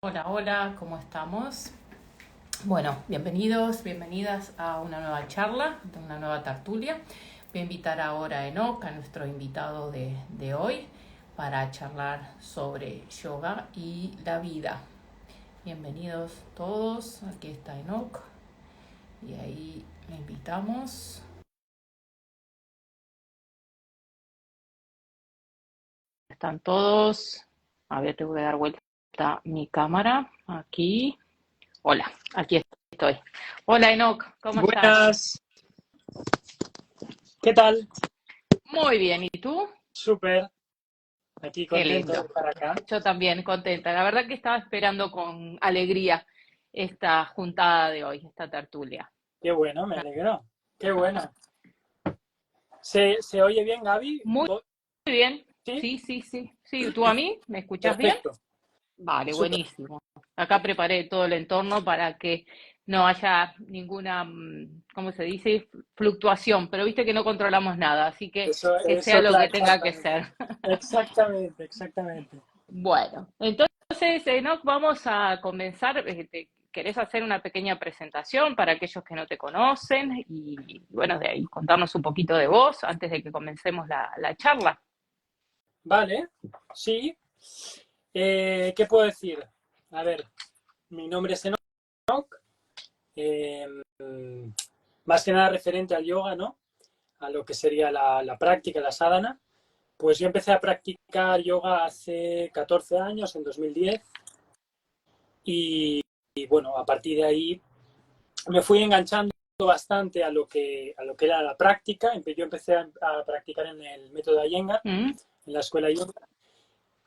Hola, hola, ¿cómo estamos? Bueno, bienvenidos, bienvenidas a una nueva charla, una nueva tertulia. Voy a invitar ahora a Enoch, a nuestro invitado de hoy, para charlar sobre yoga y la vida. Bienvenidos todos, aquí está Enoch y ahí le invitamos. Están todos. A ver, te voy a dar vuelta a mi cámara. Aquí. Hola, aquí estoy. Hola Enoch, ¿cómo estás? Buenas, ¿qué tal? Muy bien, ¿y tú? Súper, aquí Qué contento de lindo. estar acá. Yo también contenta. La verdad que estaba esperando con alegría esta juntada de hoy, esta tertulia. Qué bueno, me alegro. Qué bueno. ¿Se oye bien, Gaby? Muy bien. Sí, Sí, sí, sí. Sí, ¿tú a mí? ¿Me escuchás bien? perfecto. Vale, Súper. buenísimo. Acá preparé todo el entorno para que no haya ninguna, ¿cómo se dice? Fluctuación, pero viste que no controlamos nada, así que sea lo Claro, que tenga que exactamente. ser. Exactamente, exactamente. Bueno, entonces, Enoch, vamos a comenzar. ¿Querés hacer una pequeña presentación para aquellos que no te conocen? Y bueno, de ahí contarnos un poquito de vos antes de que comencemos la charla. Vale, sí. ¿Qué puedo decir? A ver, mi nombre es Enoch. eh, Más que nada referente al yoga, ¿no? A lo que sería la práctica, la sadhana. Pues yo empecé a practicar yoga hace 14 años, en 2010, y bueno, a partir de ahí me fui enganchando bastante a lo que era la práctica. Yo empecé a practicar en el método Iyengar, ¿Mm? en la escuela yoga,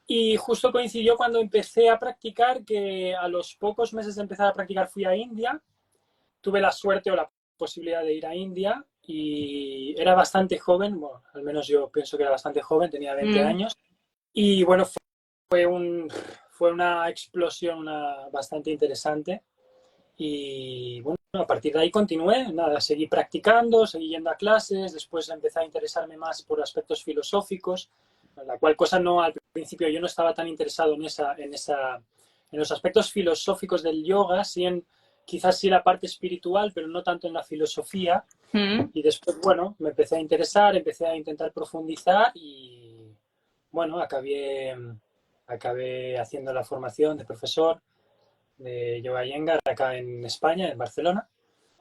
y justo coincidió cuando empecé a practicar que a los pocos meses de empezar a practicar fui a India. Tuve la suerte o la posibilidad de ir a India y era bastante joven, bueno, al menos yo pienso que era bastante joven, tenía 20 ¿Mm? años, y bueno, fue una explosión bastante interesante. Y bueno, a partir de ahí continué, nada, seguí practicando, seguí yendo a clases, después empecé a interesarme más por aspectos filosóficos, la cual cosa no, al principio yo no estaba tan interesado en los aspectos filosóficos del yoga, quizás sí la parte espiritual, pero no tanto en la filosofía. ¿Mm? Y después, bueno, me empecé a interesar, empecé a intentar profundizar y bueno, acabé haciendo la formación de profesor de yoga Iyengar acá en España, en Barcelona.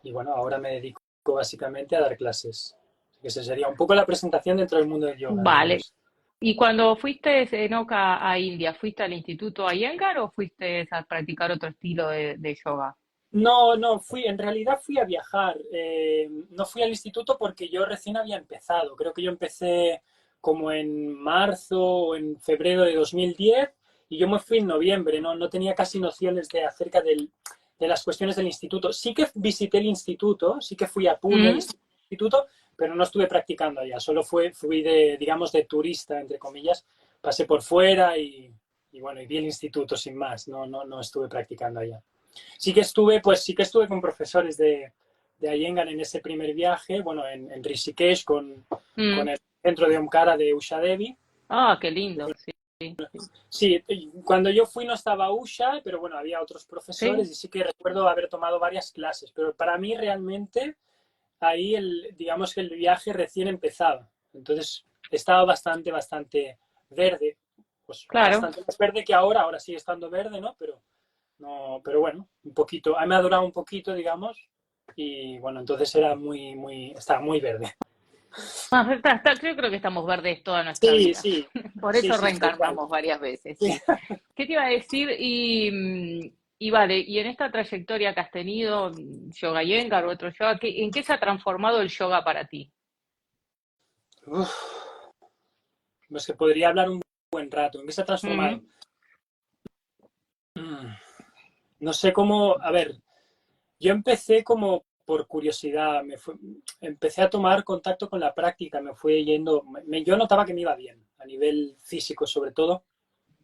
Y bueno, ahora me dedico básicamente a dar clases. Así que esa sería un poco la presentación dentro del mundo del yoga, Vale. digamos. ¿Y cuando fuiste, Enoch, a India, fuiste al Instituto Iyengar o fuiste a practicar otro estilo de yoga? No, no, en realidad fui a viajar. No fui al instituto porque yo recién había empezado. Creo que yo empecé como en marzo o en febrero de 2010 y yo me fui en noviembre. No tenía casi nociones de las cuestiones del instituto. Sí que visité el instituto, sí que fui a Pune, el ¿Mm? instituto, pero no estuve practicando allá. Solo fui digamos, de turista, entre comillas. Pasé por fuera y bueno, y vi el instituto sin más. No estuve practicando allá. Sí que estuve con profesores de Iyengar en ese primer viaje, bueno, en Rishikesh con ¿Mm? el centro de Omkara de Usha Devi. Ah, qué lindo, sí, sí, sí. Sí, cuando yo fui no estaba Usha, pero bueno, había otros Sí. profesores y sí que recuerdo haber tomado varias clases, pero para mí realmente ahí digamos que el viaje recién empezaba, entonces estaba bastante verde, pues Claro. bastante más verde que ahora sigue estando verde, ¿no? Pero no, pero bueno, un poquito, me ha durado un poquito, digamos, y bueno, entonces estaba muy verde. Ah, yo creo que estamos verdes toda nuestra Sí, vida. sí, Por sí, eso sí, tal cual. reencarnamos varias veces, Sí. sí. ¿Qué te iba a decir? Y vale, y en esta trayectoria que has tenido, yoga Iyengar u otro yoga, ¿en qué se ha transformado el yoga para ti? Uf, pues que podría hablar un buen rato. ¿En qué se ha transformado? Mm, Mm, No sé cómo, a ver, yo empecé como por curiosidad, empecé a tomar contacto con la práctica, me fue yendo, yo notaba que me iba bien, a nivel físico sobre todo.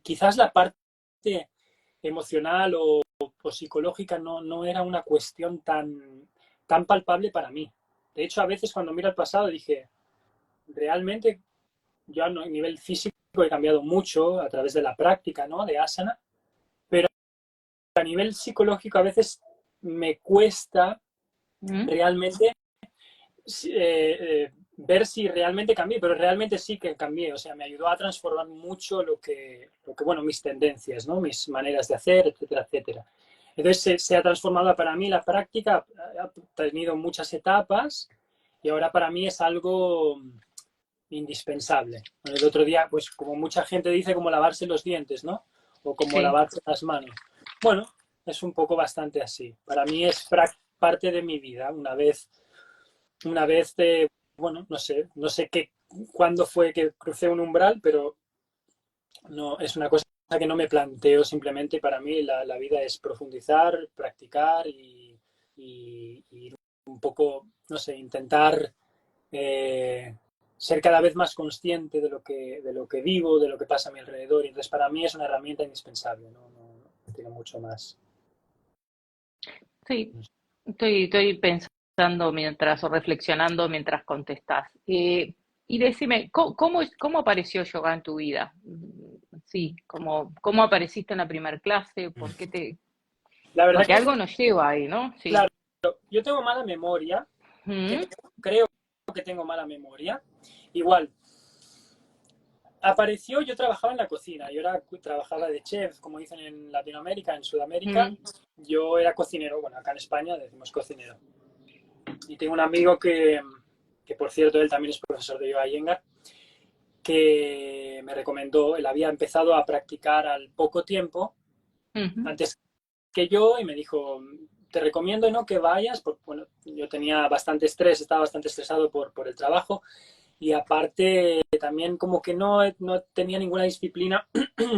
Quizás la parte emocional o psicológica no era una cuestión tan palpable para mí. De hecho, a veces cuando miro al pasado dije, realmente yo a nivel físico he cambiado mucho a través de la práctica, ¿no? De asana, a nivel psicológico a veces me cuesta realmente ver si realmente cambié, pero realmente sí que cambié, o sea, me ayudó a transformar mucho bueno, mis tendencias, ¿no? Mis maneras de hacer, etcétera, etcétera. Entonces se ha transformado para mí la práctica, ha tenido muchas etapas y ahora para mí es algo indispensable. El otro día, pues como mucha gente dice, como lavarse los dientes, ¿no? O como Sí. lavarse las manos. Bueno, es un poco bastante así. Para mí es parte de mi vida. Una vez bueno, no sé cuándo fue que crucé un umbral, pero no, es una cosa que no me planteo simplemente. Para mí la vida es profundizar, practicar y un poco, no sé, intentar ser cada vez más consciente de lo que vivo, de lo que pasa a mi alrededor. Y entonces para mí es una herramienta indispensable, no tiene mucho más. Sí, estoy pensando mientras o reflexionando mientras contestás. Y decime, ¿cómo apareció yoga en tu vida? Sí, ¿cómo apareciste en la primera clase? ¿Por qué La verdad porque que, algo nos lleva ahí, ¿no? Sí. claro, yo tengo mala memoria, Mm, creo que tengo mala memoria. Igual, apareció, yo trabajaba en la cocina, trabajaba de chef, como dicen en Latinoamérica, en Sudamérica. mm, Yo era cocinero, bueno, acá en España decimos cocinero. Y tengo un amigo que por cierto, él también es profesor de yoga Iyengar, que me recomendó, él había empezado a practicar al poco tiempo, ujú. antes que yo, y me dijo, te recomiendo, ¿no?, que vayas, porque bueno, yo tenía bastante estrés, estaba bastante estresado por el trabajo, y aparte también como que no tenía ninguna disciplina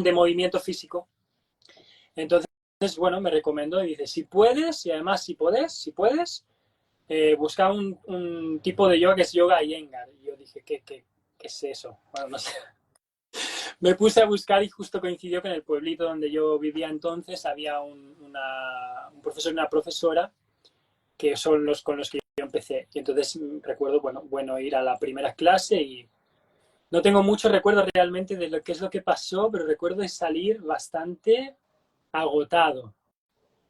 de movimiento físico. Entonces, bueno, me recomendó y dice, si puedes, y además si puedes, busca un tipo de yoga que es yoga Iyengar. Y yo dije, ¿qué es eso? Bueno, no sé. Me puse a buscar y justo coincidió que en el pueblito donde yo vivía entonces había un profesor y una profesora que son los con los que yo empecé. Y entonces recuerdo, bueno, ir a la primera clase y no tengo mucho recuerdo realmente de lo que es lo que pasó, pero recuerdo de salir bastante agotado.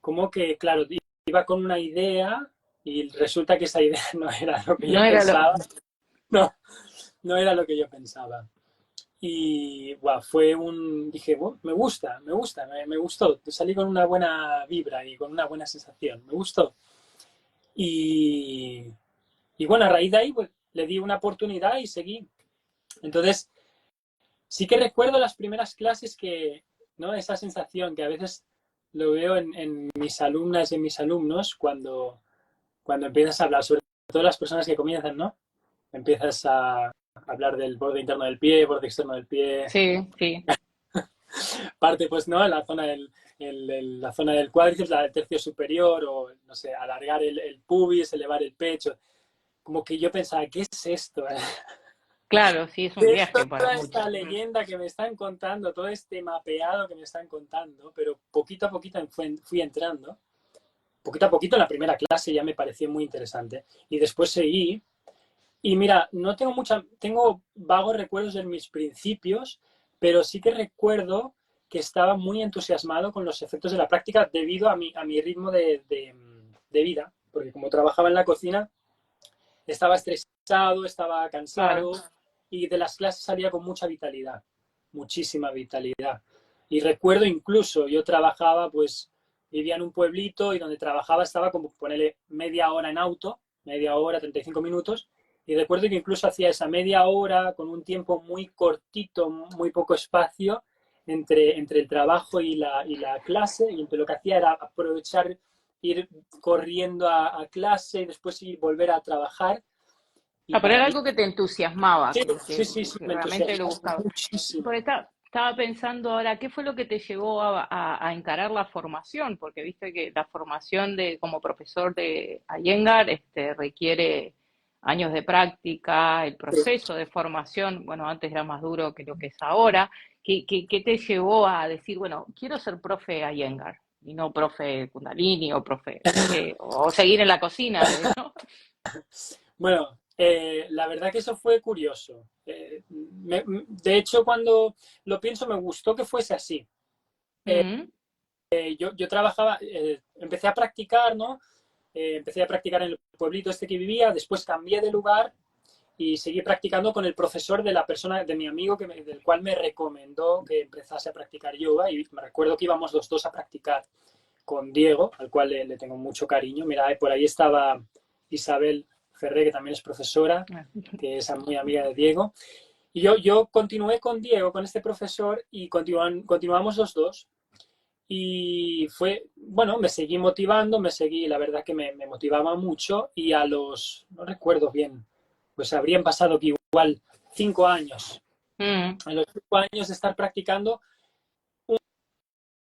Como que, claro, iba con una idea y resulta que esa idea no era lo que No yo era lo... pensaba. No, no era lo que yo pensaba. Y wow, dije, wow, me gustó. Salí con una buena vibra y con una buena sensación, me gustó. Y, y bueno, a raíz de ahí pues, le di una oportunidad y seguí. Entonces, sí que recuerdo las primeras clases ¿no? Esa sensación que a veces lo veo en mis alumnas y en mis alumnos cuando empiezas a hablar, sobre todo las personas que comienzan, ¿no? Empiezas a hablar del borde interno del pie, borde externo del pie, Sí, sí. parte, pues, ¿no? En la zona la zona del cuádriceps, la del tercio superior, o, no sé, alargar el pubis, elevar el pecho. Como que yo pensaba, ¿qué es esto? Claro, sí, es un ¿Qué es viaje para toda muchos. esta leyenda que me están contando, todo este mapeado que me están contando? Pero poquito a poquito fui entrando. Poquito a poquito en la primera clase ya me pareció muy interesante. Y después seguí. Y mira, no tengo tengo vagos recuerdos de mis principios, pero sí que recuerdo que estaba muy entusiasmado con los efectos de la práctica debido a mi ritmo de vida, porque como trabajaba en la cocina, estaba estresado, estaba Claro. cansado y de las clases salía con mucha vitalidad, muchísima vitalidad. Y recuerdo incluso, yo trabajaba, pues vivía en un pueblito y donde trabajaba estaba como ponerle media hora en auto, media hora, 35 minutos, y recuerdo que incluso hacía esa media hora con un tiempo muy cortito, muy poco espacio entre el trabajo y la clase, y entonces lo que hacía era aprovechar, ir corriendo a clase y después ir, volver a trabajar. Y Ah, pero para era mí, algo que te entusiasmaba, sí, sí, sí, sí, que me realmente lo entusiasmó buscaba. Porque muchísimo. estaba pensando ahora, ¿qué fue lo que te llevó a encarar la formación? Porque viste que la formación como profesor de Iyengar requiere años de práctica, el proceso de formación, bueno, antes era más duro que lo que es ahora. ¿Qué te llevó a decir, bueno, quiero ser profe Iyengar y no profe Kundalini o profe, o seguir en la cocina, ¿no? Bueno, la verdad que eso fue curioso. De hecho, cuando lo pienso, me gustó que fuese así. Mm, yo trabajaba, empecé a practicar, ¿no? Empecé a practicar en el pueblito este que vivía, después cambié de lugar y seguí practicando con el profesor de la persona, de mi amigo, del cual me recomendó que empezase a practicar yoga, y me recuerdo que íbamos los dos a practicar con Diego, al cual le tengo mucho cariño. Mira, por ahí estaba Isabel Ferré, que también es profesora, que es muy amiga de Diego. Y yo continué con Diego, con este profesor, y continuamos los dos. Y fue, bueno, me seguí motivando, la verdad que me motivaba mucho, y no recuerdo bien, pues habrían pasado que igual 5 años. En los 5 años de estar practicando,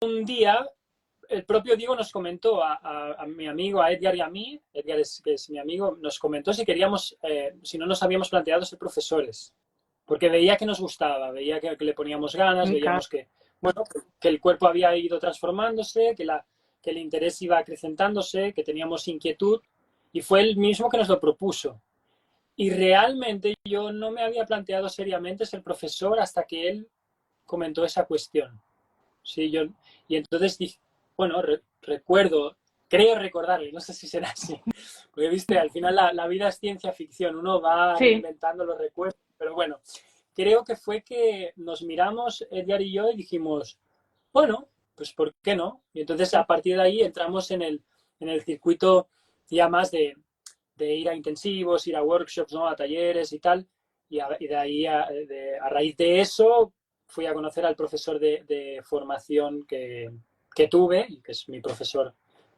un día el propio Diego nos comentó a mi amigo, a Edgar y a mí, Edgar que es mi amigo, nos comentó si queríamos, si no nos habíamos planteado ser profesores, porque veía que nos gustaba, veía que le poníamos ganas, veíamos que, bueno, que el cuerpo había ido transformándose, que el interés iba acrecentándose, que teníamos inquietud, y fue él mismo que nos lo propuso. Y realmente yo no me había planteado seriamente ser profesor hasta que él comentó esa cuestión. Sí, y entonces dije, bueno, creo recordarlo, no sé si será así, porque viste, al final la vida es ciencia ficción, uno va inventando los recuerdos, pero bueno, creo que fue que nos miramos, Edgar y yo, y dijimos, bueno, pues ¿por qué no? Y entonces a partir de ahí entramos en el circuito ya más de ir a intensivos, ir a workshops, ¿no? A talleres y tal, y de ahí, a raíz de eso, fui a conocer al profesor de formación que tuve, y que es mi profesor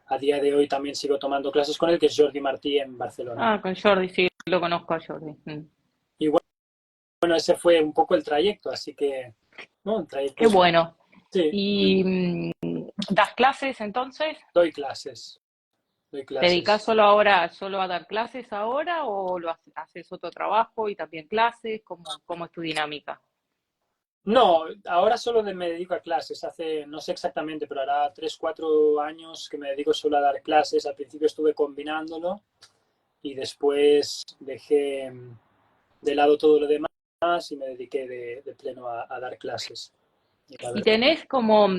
a día de hoy, también sigo tomando clases con él, que es Jordi Martí en Barcelona. Con Jordi, sí, lo conozco a Jordi. Y bueno, ese fue un poco el trayecto, así que, ¿no? Un trayecto. Qué bueno. Sí. ¿Y das clases entonces? Doy clases. ¿Te dedicas solo a dar clases ahora o haces otro trabajo y también clases? ¿Cómo es tu dinámica? No, ahora solo me dedico a clases. No sé exactamente, pero hará 3, 4 años que me dedico solo a dar clases. Al principio estuve combinándolo y después dejé de lado todo lo demás y me dediqué de pleno a dar clases. Y tenés como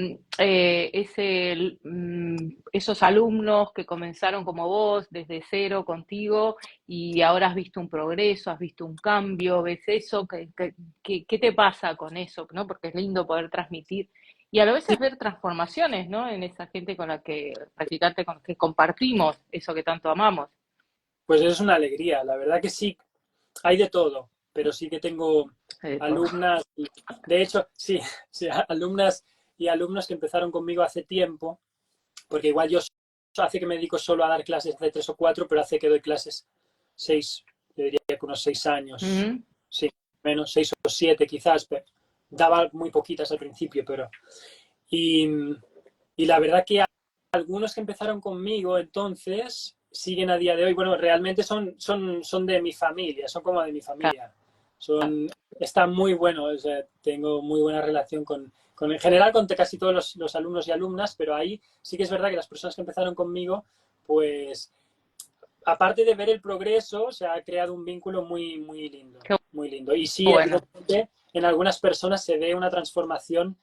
esos alumnos que comenzaron como vos, desde cero contigo, y ahora has visto un progreso, has visto un cambio, ves eso, ¿qué te pasa con eso? ¿No? Porque es lindo poder transmitir y a la vez es ver transformaciones, ¿no? En esa gente con la que, practicante con la que compartimos eso que tanto amamos. Pues es una alegría, la verdad que sí, hay de todo, pero sí que tengo alumnas, de hecho, sí, alumnas y alumnos que empezaron conmigo hace tiempo, porque igual yo hace que me dedico solo a dar clases de 3 o 4, pero hace que doy clases 6, yo diría que unos 6 años, sí, menos 6 o 7 quizás, pero daba muy poquitas al principio, pero... Y la verdad que algunos que empezaron conmigo entonces siguen a día de hoy, bueno, realmente son de mi familia, son como de mi familia. Están muy buenos, o sea, tengo muy buena relación en general con casi todos los alumnos y alumnas, pero ahí sí que es verdad que las personas que empezaron conmigo, pues aparte de ver el progreso, se ha creado un vínculo muy, muy lindo, muy lindo. Y sí, Bueno. evidentemente, en algunas personas se ve una transformación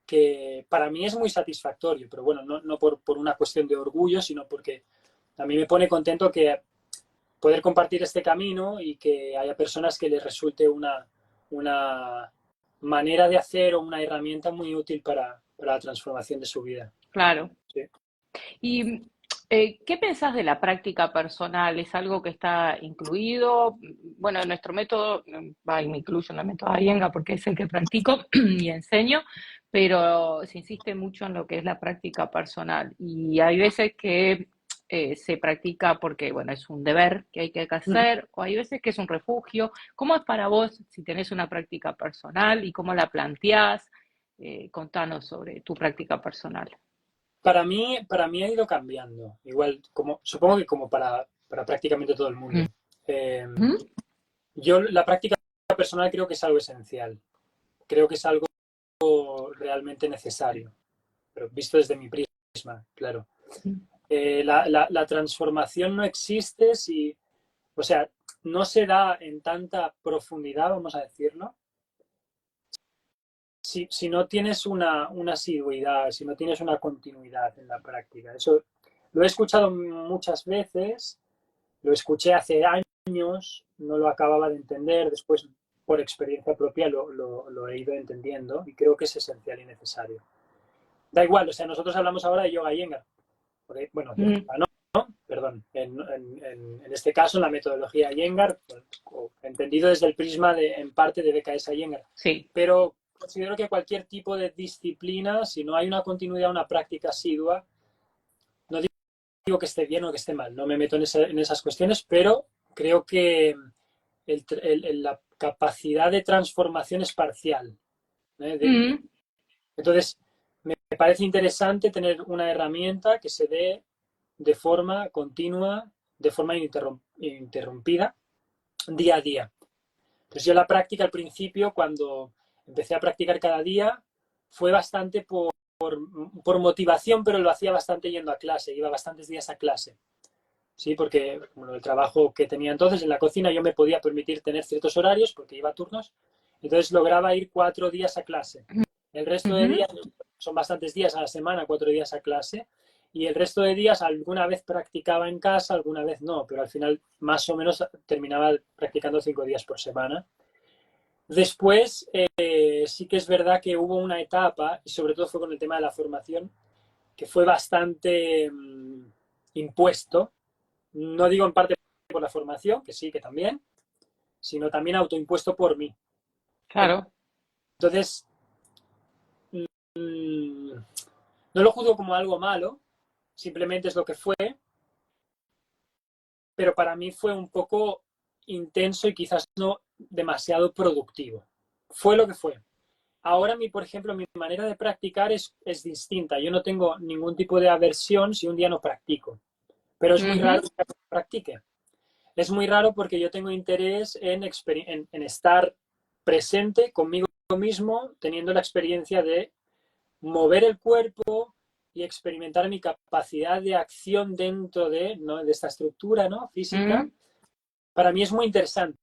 que para mí es muy satisfactorio, pero bueno, no por una cuestión de orgullo, sino porque a mí me pone contento que poder compartir este camino y que haya personas que les resulte una manera de hacer o una herramienta muy útil para la transformación de su vida. Claro. Sí. ¿Y qué pensás de la práctica personal? ¿Es algo que está incluido? Bueno, en nuestro método, y me incluyo en el método Iyengar porque es el que practico y enseño, pero se insiste mucho en lo que es la práctica personal. Y hay veces que se practica porque, bueno, es un deber que hay que hacer, o hay veces que es un refugio. ¿Cómo es para vos si tenés una práctica personal y cómo la planteás? Contanos sobre tu práctica personal. Para mí ha ido cambiando, igual, supongo que como para prácticamente todo el mundo. Yo la práctica personal creo que es algo esencial, creo que es algo realmente necesario, pero visto desde mi prisma, claro. La transformación no existe o sea, no se da en tanta profundidad, vamos a decirlo, si no tienes una asiduidad, si no tienes una continuidad en la práctica. Eso lo he escuchado muchas veces, lo escuché hace años, no lo acababa de entender, después por experiencia propia lo he ido entendiendo y creo que es esencial y necesario. Da igual, o sea, nosotros hablamos ahora de yoga Iyengar, porque, bueno, no, perdón, en este caso en la metodología Iyengar, entendido desde el prisma en parte de BKS Iyengar. Sí. Pero considero que cualquier tipo de disciplina, si no hay una continuidad, una práctica asidua, no digo que esté bien o que esté mal, no me meto en esas cuestiones, pero creo que la capacidad de transformación es parcial. Entonces, me parece interesante tener una herramienta que se dé de forma continua, de forma ininterrumpida, día a día. Entonces yo la práctica al principio, cuando empecé a practicar cada día, fue bastante por motivación, pero lo hacía bastante yendo a clase, iba bastantes días a clase. Sí, porque bueno, el trabajo que tenía entonces en la cocina yo me podía permitir tener ciertos horarios porque iba a turnos, entonces lograba ir 4 días a clase. El resto de días, son bastantes días a la semana, 4 días a clase, y el resto de días alguna vez practicaba en casa, alguna vez no, pero al final más o menos terminaba practicando 5 días por semana. Después sí que es verdad que hubo una etapa, y sobre todo fue con el tema de la formación, que fue bastante impuesto. No digo en parte por la formación, que sí, que también, sino también autoimpuesto por mí. Claro. Entonces, no lo juzgo como algo malo, simplemente es lo que fue, pero para mí fue un poco intenso y quizás no demasiado productivo. Fue lo que fue. Ahora, por ejemplo, mi manera de practicar es distinta. Yo no tengo ningún tipo de aversión si un día no practico, pero es muy raro que practique. Es muy raro porque yo tengo interés en estar presente conmigo mismo, teniendo la experiencia de mover el cuerpo y experimentar mi capacidad de acción dentro ¿no? de esta estructura, ¿no? Física. Para mí es muy interesante.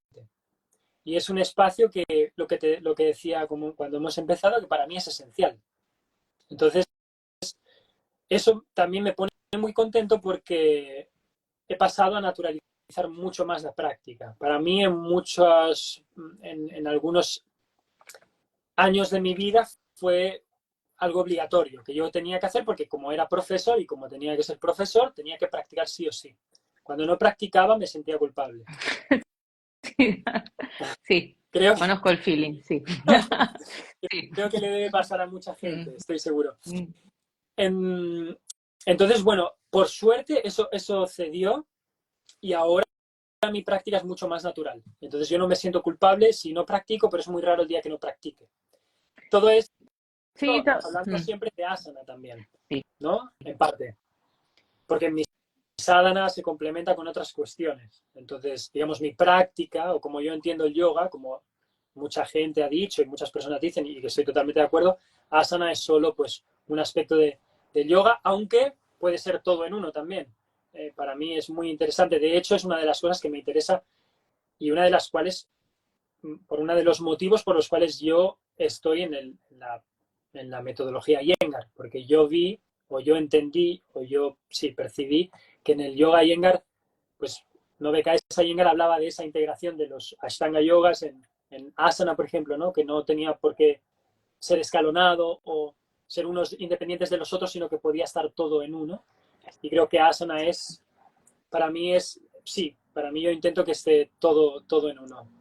Y es un espacio que lo que decía como cuando hemos empezado, que para mí es esencial. Entonces, eso también me pone muy contento porque he pasado a naturalizar mucho más la práctica. Para mí, en algunos años de mi vida fue algo obligatorio que yo tenía que hacer porque como era profesor y como tenía que ser profesor, tenía que practicar sí o sí. Cuando no practicaba me sentía culpable. Sí, creo, conozco el feeling, sí. creo que le debe pasar a mucha gente, estoy seguro. Entonces, bueno, por suerte eso cedió y ahora mi práctica es mucho más natural. Entonces yo no me siento culpable si no practico, pero es muy raro el día que no practique. Todo esto Sí, hablando siempre de asana también, sí. ¿no? En parte. Porque mi sadhana se complementa con otras cuestiones. Entonces, digamos, mi práctica, o como yo entiendo el yoga, como mucha gente ha dicho y muchas personas dicen, y que estoy totalmente de acuerdo, asana es solo pues un aspecto del yoga, aunque puede ser todo en uno también. Para mí es muy interesante. De hecho, es una de las cosas que me interesa y una de las cuales, por uno de los motivos por los cuales yo estoy en la metodología Iyengar, porque yo vi, o yo entendí, o yo sí percibí que en el yoga Iyengar, pues no BKS Iyengar hablaba de esa integración de los Ashtanga yogas en asana, por ejemplo, ¿no? Que no tenía por qué ser escalonado o ser unos independientes de los otros, sino que podía estar todo en uno. Y creo que asana para mí para mí yo intento que esté todo en uno.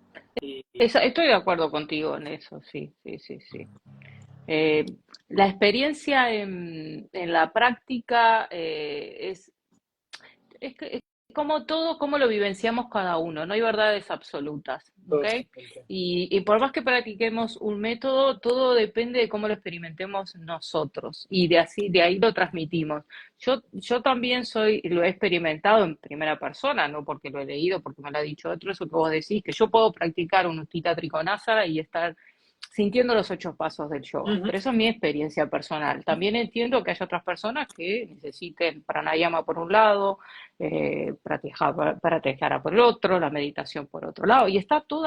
Estoy de acuerdo contigo en eso, sí, sí, sí, sí. La experiencia en la práctica es como todo, cómo lo vivenciamos cada uno, no hay verdades absolutas, ¿ok? Y por más que practiquemos un método, todo depende de cómo lo experimentemos nosotros y de ahí lo transmitimos. Yo también lo he experimentado en primera persona, no porque lo he leído, porque me lo ha dicho otro, eso que vos decís, que yo puedo practicar un Utthita Trikonasana y estar sintiendo los 8 pasos del yoga. Pero eso es mi experiencia personal. También entiendo que hay otras personas que necesiten pranayama por un lado, pratyahara por el otro, la meditación por otro lado. Y está todo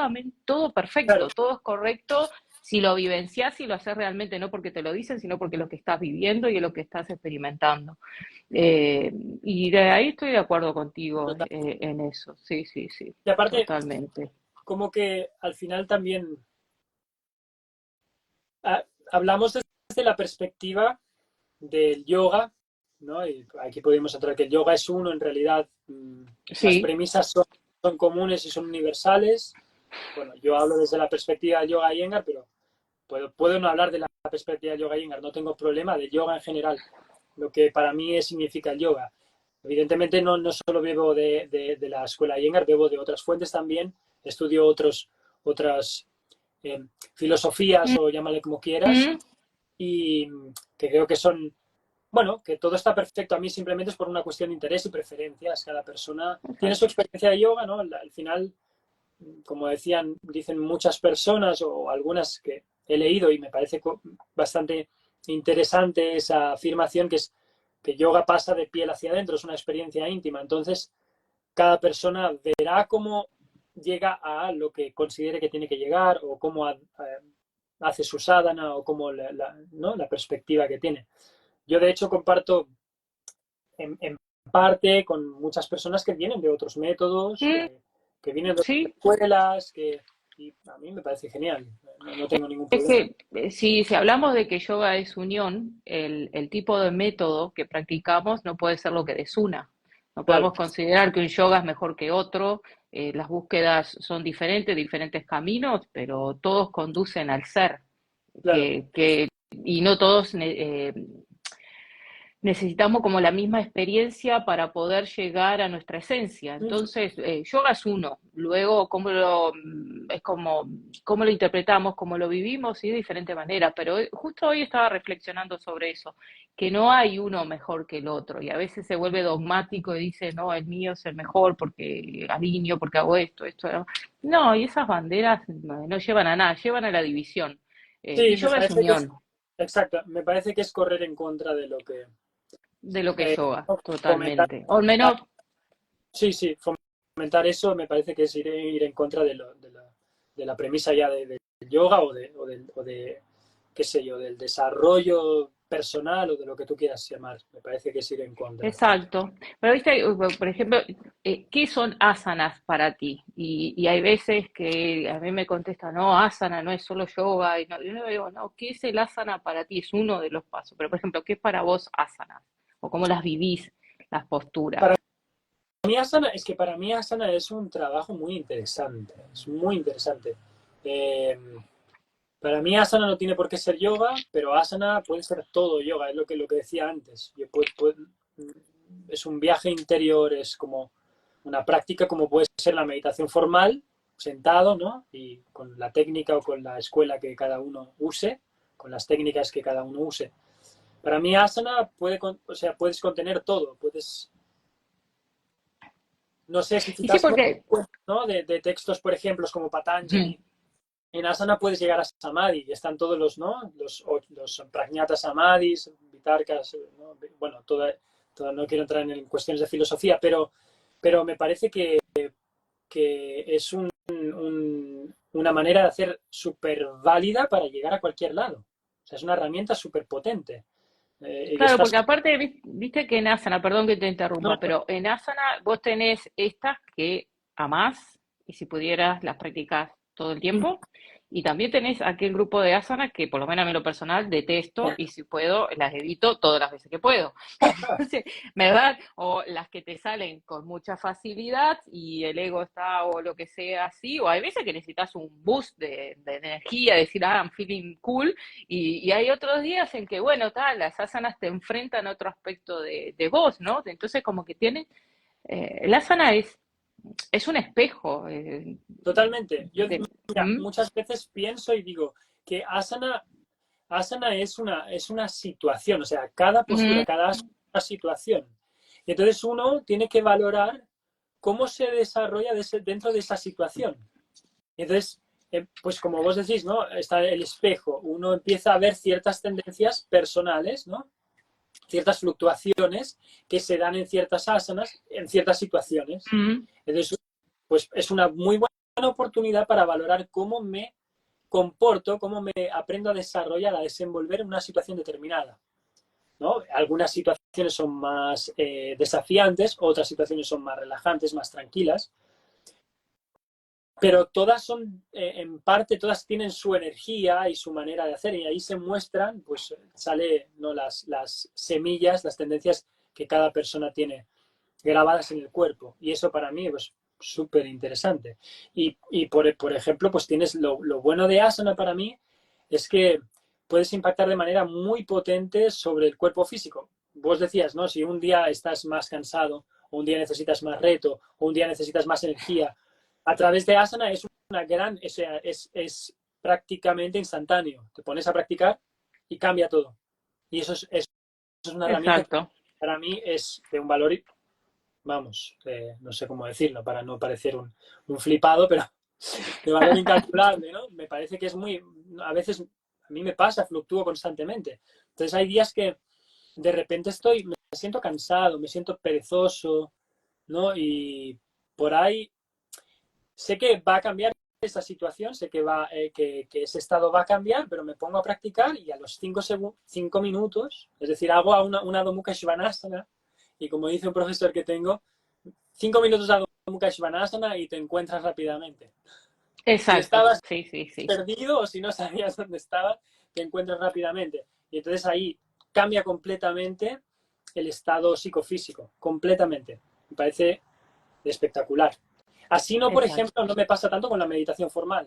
perfecto, todo es correcto si lo vivencias y lo haces realmente, no porque te lo dicen, sino porque es lo que estás viviendo y es lo que estás experimentando. Eh, y de ahí estoy de acuerdo contigo Total. en eso, sí, sí, sí, Y aparte, totalmente. como que al final también hablamos desde la perspectiva del yoga, ¿no? Y aquí podemos entrar que el yoga es uno, en realidad las Sí, premisas son comunes y son universales. Bueno, yo hablo desde la perspectiva del yoga Iyengar, pero puedo no hablar de la perspectiva del yoga Iyengar, no tengo problema, del yoga en general, lo que para mí significa el yoga. Evidentemente no solo bebo de la escuela Iyengar, bebo de otras fuentes también, estudio otras filosofías o llámale como quieras, mm, y que creo que son, bueno, que todo está perfecto. A mí simplemente es por una cuestión de interés y preferencias. Cada persona tiene su exacto. experiencia de yoga, ¿no? Al final, como dicen muchas personas o algunas que he leído y me parece bastante interesante esa afirmación que es que yoga pasa de piel hacia adentro, es una experiencia íntima. Entonces, cada persona verá cómo llega a lo que considere que tiene que llegar o cómo hace su sadhana o cómo ¿no? la perspectiva que tiene. Yo, de hecho, comparto en parte con muchas personas que vienen de otros métodos, Mm, que vienen de otras sí, escuelas, y a mí me parece genial, no tengo ningún es problema. que si hablamos de que yoga es unión, el tipo de método que practicamos no puede ser lo que desuna. No Claro, podemos considerar que un yoga es mejor que otro, las búsquedas son diferentes, diferentes caminos, pero todos conducen al ser, claro. y no todos necesitamos como la misma experiencia para poder llegar a nuestra esencia. Entonces, yoga es uno, luego es como cómo lo interpretamos, cómo lo vivimos y de diferente manera, pero justo hoy estaba reflexionando sobre eso, que no hay uno mejor que el otro y a veces se vuelve dogmático y dice, no, el mío es el mejor porque alineo, porque hago esto, esto. No, y esas banderas no llevan a nada, llevan a la división. Y Sí, me yoga es parece que es, unión exacto, me parece que es correr en contra de lo que de lo que es eh, yoga, fomentar. totalmente. O al menos. Sí, sí, fomentar eso me parece que es ir en contra de la premisa ya del yoga o de, qué sé yo, del desarrollo personal o de lo que tú quieras llamar. Me parece que es ir en contra. Exacto. Pero viste, por ejemplo, ¿qué son asanas para ti? Y hay veces que a mí me contestan, no, asana no es solo yoga. Y no, yo le digo, no, ¿qué es el asana para ti? Es uno de los pasos. Pero, por ejemplo, ¿qué es para vos asanas? ¿O cómo las vivís, las posturas? Para para mí asana es un trabajo muy interesante, es muy interesante. Eh, para mí asana no tiene por qué ser yoga, pero asana puede ser todo yoga, es lo que decía antes. Es un viaje interior, es como una práctica como puede ser la meditación formal, sentado, ¿no? Y con la técnica o con la escuela que cada uno use, con las técnicas que cada uno use. Para mí asana puedes contener todo, no sé si Y sí, citas, porque. ¿no? De textos, por ejemplo, como Ujú. Patanjali. En asana puedes llegar a samadhi y están todos ¿no? Los prajnatas samadhis, vitarkas, ¿no? Bueno, no quiero entrar en cuestiones de filosofía, pero me parece que es una manera de hacer súper válida para llegar a cualquier lado. O sea, es una herramienta súper potente. Y Claro, estás, porque aparte, viste que en asana, perdón que te no, interrumpa, pero en asana vos tenés estas que amás y si pudieras las practicas todo el tiempo. Y también tenés aquel grupo de asana que por lo menos a mí en lo personal detesto y si puedo las evito todas las veces que puedo. Entonces, ¿verdad? O las que te salen con mucha facilidad y el ego está o lo que sea así, o hay veces que necesitas un boost de energía, decir, ah, I'm feeling cool, y hay otros días en que, bueno, tal, las asanas te enfrentan a otro aspecto de vos, ¿no? Entonces, como que tiene, el asana es un espejo. totalmente. Yo, mira, ¿Mm? muchas veces pienso y digo que asana es una situación, o sea, cada postura, Mm, cada asana es una situación. Y entonces uno tiene que valorar cómo se desarrolla dentro de esa situación. Y entonces, pues como vos decís, ¿no? Está el espejo. Uno empieza a ver ciertas tendencias personales, ¿no? Ciertas fluctuaciones que se dan en ciertas asanas, en ciertas situaciones. mm, Entonces, pues es una muy buena oportunidad para valorar cómo me comporto, cómo me aprendo a desarrollar, a desenvolver en una situación determinada, ¿no? Algunas situaciones son más desafiantes, otras situaciones son más relajantes, más tranquilas, pero todas son, en parte, todas tienen su energía y su manera de hacer, y ahí se muestran, pues sale, ¿no?, las semillas, las tendencias que cada persona tiene grabadas en el cuerpo, y eso para mí, pues, súper interesante. Y por ejemplo, pues tienes lo bueno de asana para mí es que puedes impactar de manera muy potente sobre el cuerpo físico. Vos decías, ¿no? Si un día estás más cansado, o un día necesitas más reto, o un día necesitas más energía, a través de asana es una gran, es prácticamente instantáneo. Te pones a practicar y cambia todo. Y eso es una herramienta que Exacto. para mí es de un valor, vamos, no sé cómo decirlo para no parecer un flipado, pero de valor incalculable, ¿no? Me parece que es muy, a veces a mí me pasa, fluctúo constantemente. Entonces hay días que de repente me siento cansado, me siento perezoso, ¿no? Y por ahí sé que va a cambiar esa situación, sé que ese estado va a cambiar, pero me pongo a practicar y a los 5 minutos, es decir, hago una Adho Mukha Svanasana, y como dice un profesor que tengo, 5 minutos de Adho Mukha Svanasana y te encuentras rápidamente. Si Exacto, estabas sí, sí, sí. perdido o si no sabías dónde estabas, te encuentras rápidamente. Y entonces ahí cambia completamente el estado psicofísico, completamente. Me parece espectacular. Así no, por Exacto. ejemplo, no me pasa tanto con la meditación formal.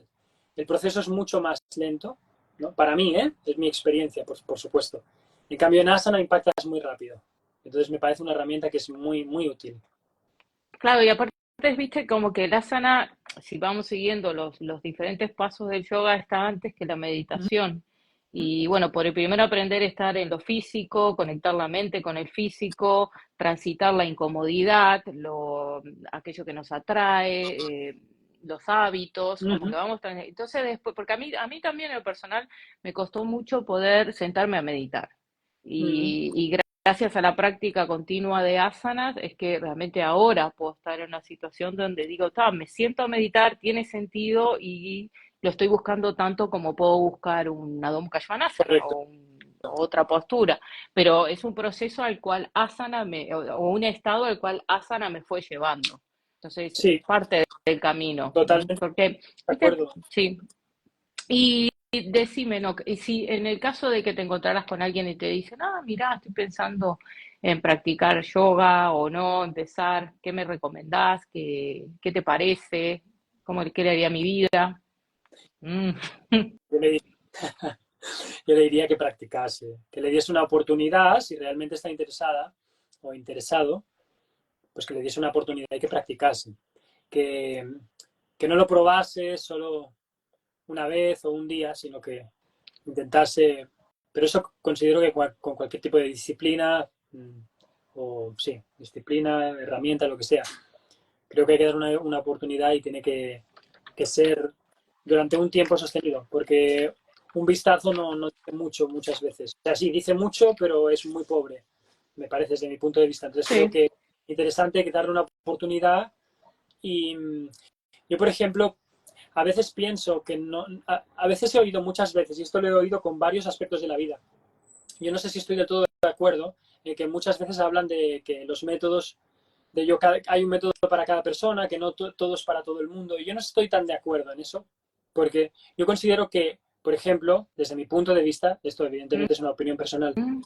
El proceso es mucho más lento, ¿no? Para mí, ¿eh? Es mi experiencia, por supuesto. En cambio, en asana impactas muy rápido. Entonces me parece una herramienta que es muy, muy útil. Claro, y aparte, viste, como que el asana, si vamos siguiendo los diferentes pasos del yoga, está antes que la meditación. Y bueno, por el primero aprender a estar en lo físico, conectar la mente con el físico, transitar la incomodidad, aquello que nos atrae, los hábitos, como que vamos. Entonces después, porque a mí también en lo personal me costó mucho poder sentarme a meditar. Y gracias a la práctica continua de asanas, es que realmente ahora puedo estar en una situación donde digo, me siento a meditar, tiene sentido y lo estoy buscando tanto como puedo buscar un Adho Mukha Svanasana Correcto. o otra postura, pero es un proceso al cual o un estado al cual asana me fue llevando. Entonces, es Sí, parte del camino, totalmente porque, de viste, acuerdo. sí. Y decime, ¿no? Y si en el caso de que te encontraras con alguien y te dicen, mira, estoy pensando en practicar yoga o no, empezar, ¿qué me recomendás? ¿Qué te parece? ¿Qué le haría a mi vida? Mm. Yo le, yo le diría que practicase, que le diese una oportunidad, si realmente está interesada o interesado, pues que le diese una oportunidad y que practicase. Que, que no lo probase solo una vez o un día, sino que intentase. Pero eso considero que con cualquier tipo de disciplina, o sí, disciplina, herramienta, lo que sea, creo que hay que dar una oportunidad y tiene que ser durante un tiempo sostenido, porque un vistazo no dice mucho muchas veces. O sea, sí, dice mucho, pero es muy pobre, me parece, desde mi punto de vista. Entonces creo Sí. que es interesante que darle una oportunidad y yo, por ejemplo, a veces pienso que no, a veces he oído muchas veces, y esto lo he oído con varios aspectos de la vida, yo no sé si estoy de todo de acuerdo, en que muchas veces hablan de que los métodos de yoga, hay un método para cada persona, que no todo es para todo el mundo, y yo no estoy tan de acuerdo en eso, porque yo considero que, por ejemplo, desde mi punto de vista, esto evidentemente es una opinión personal, Mm.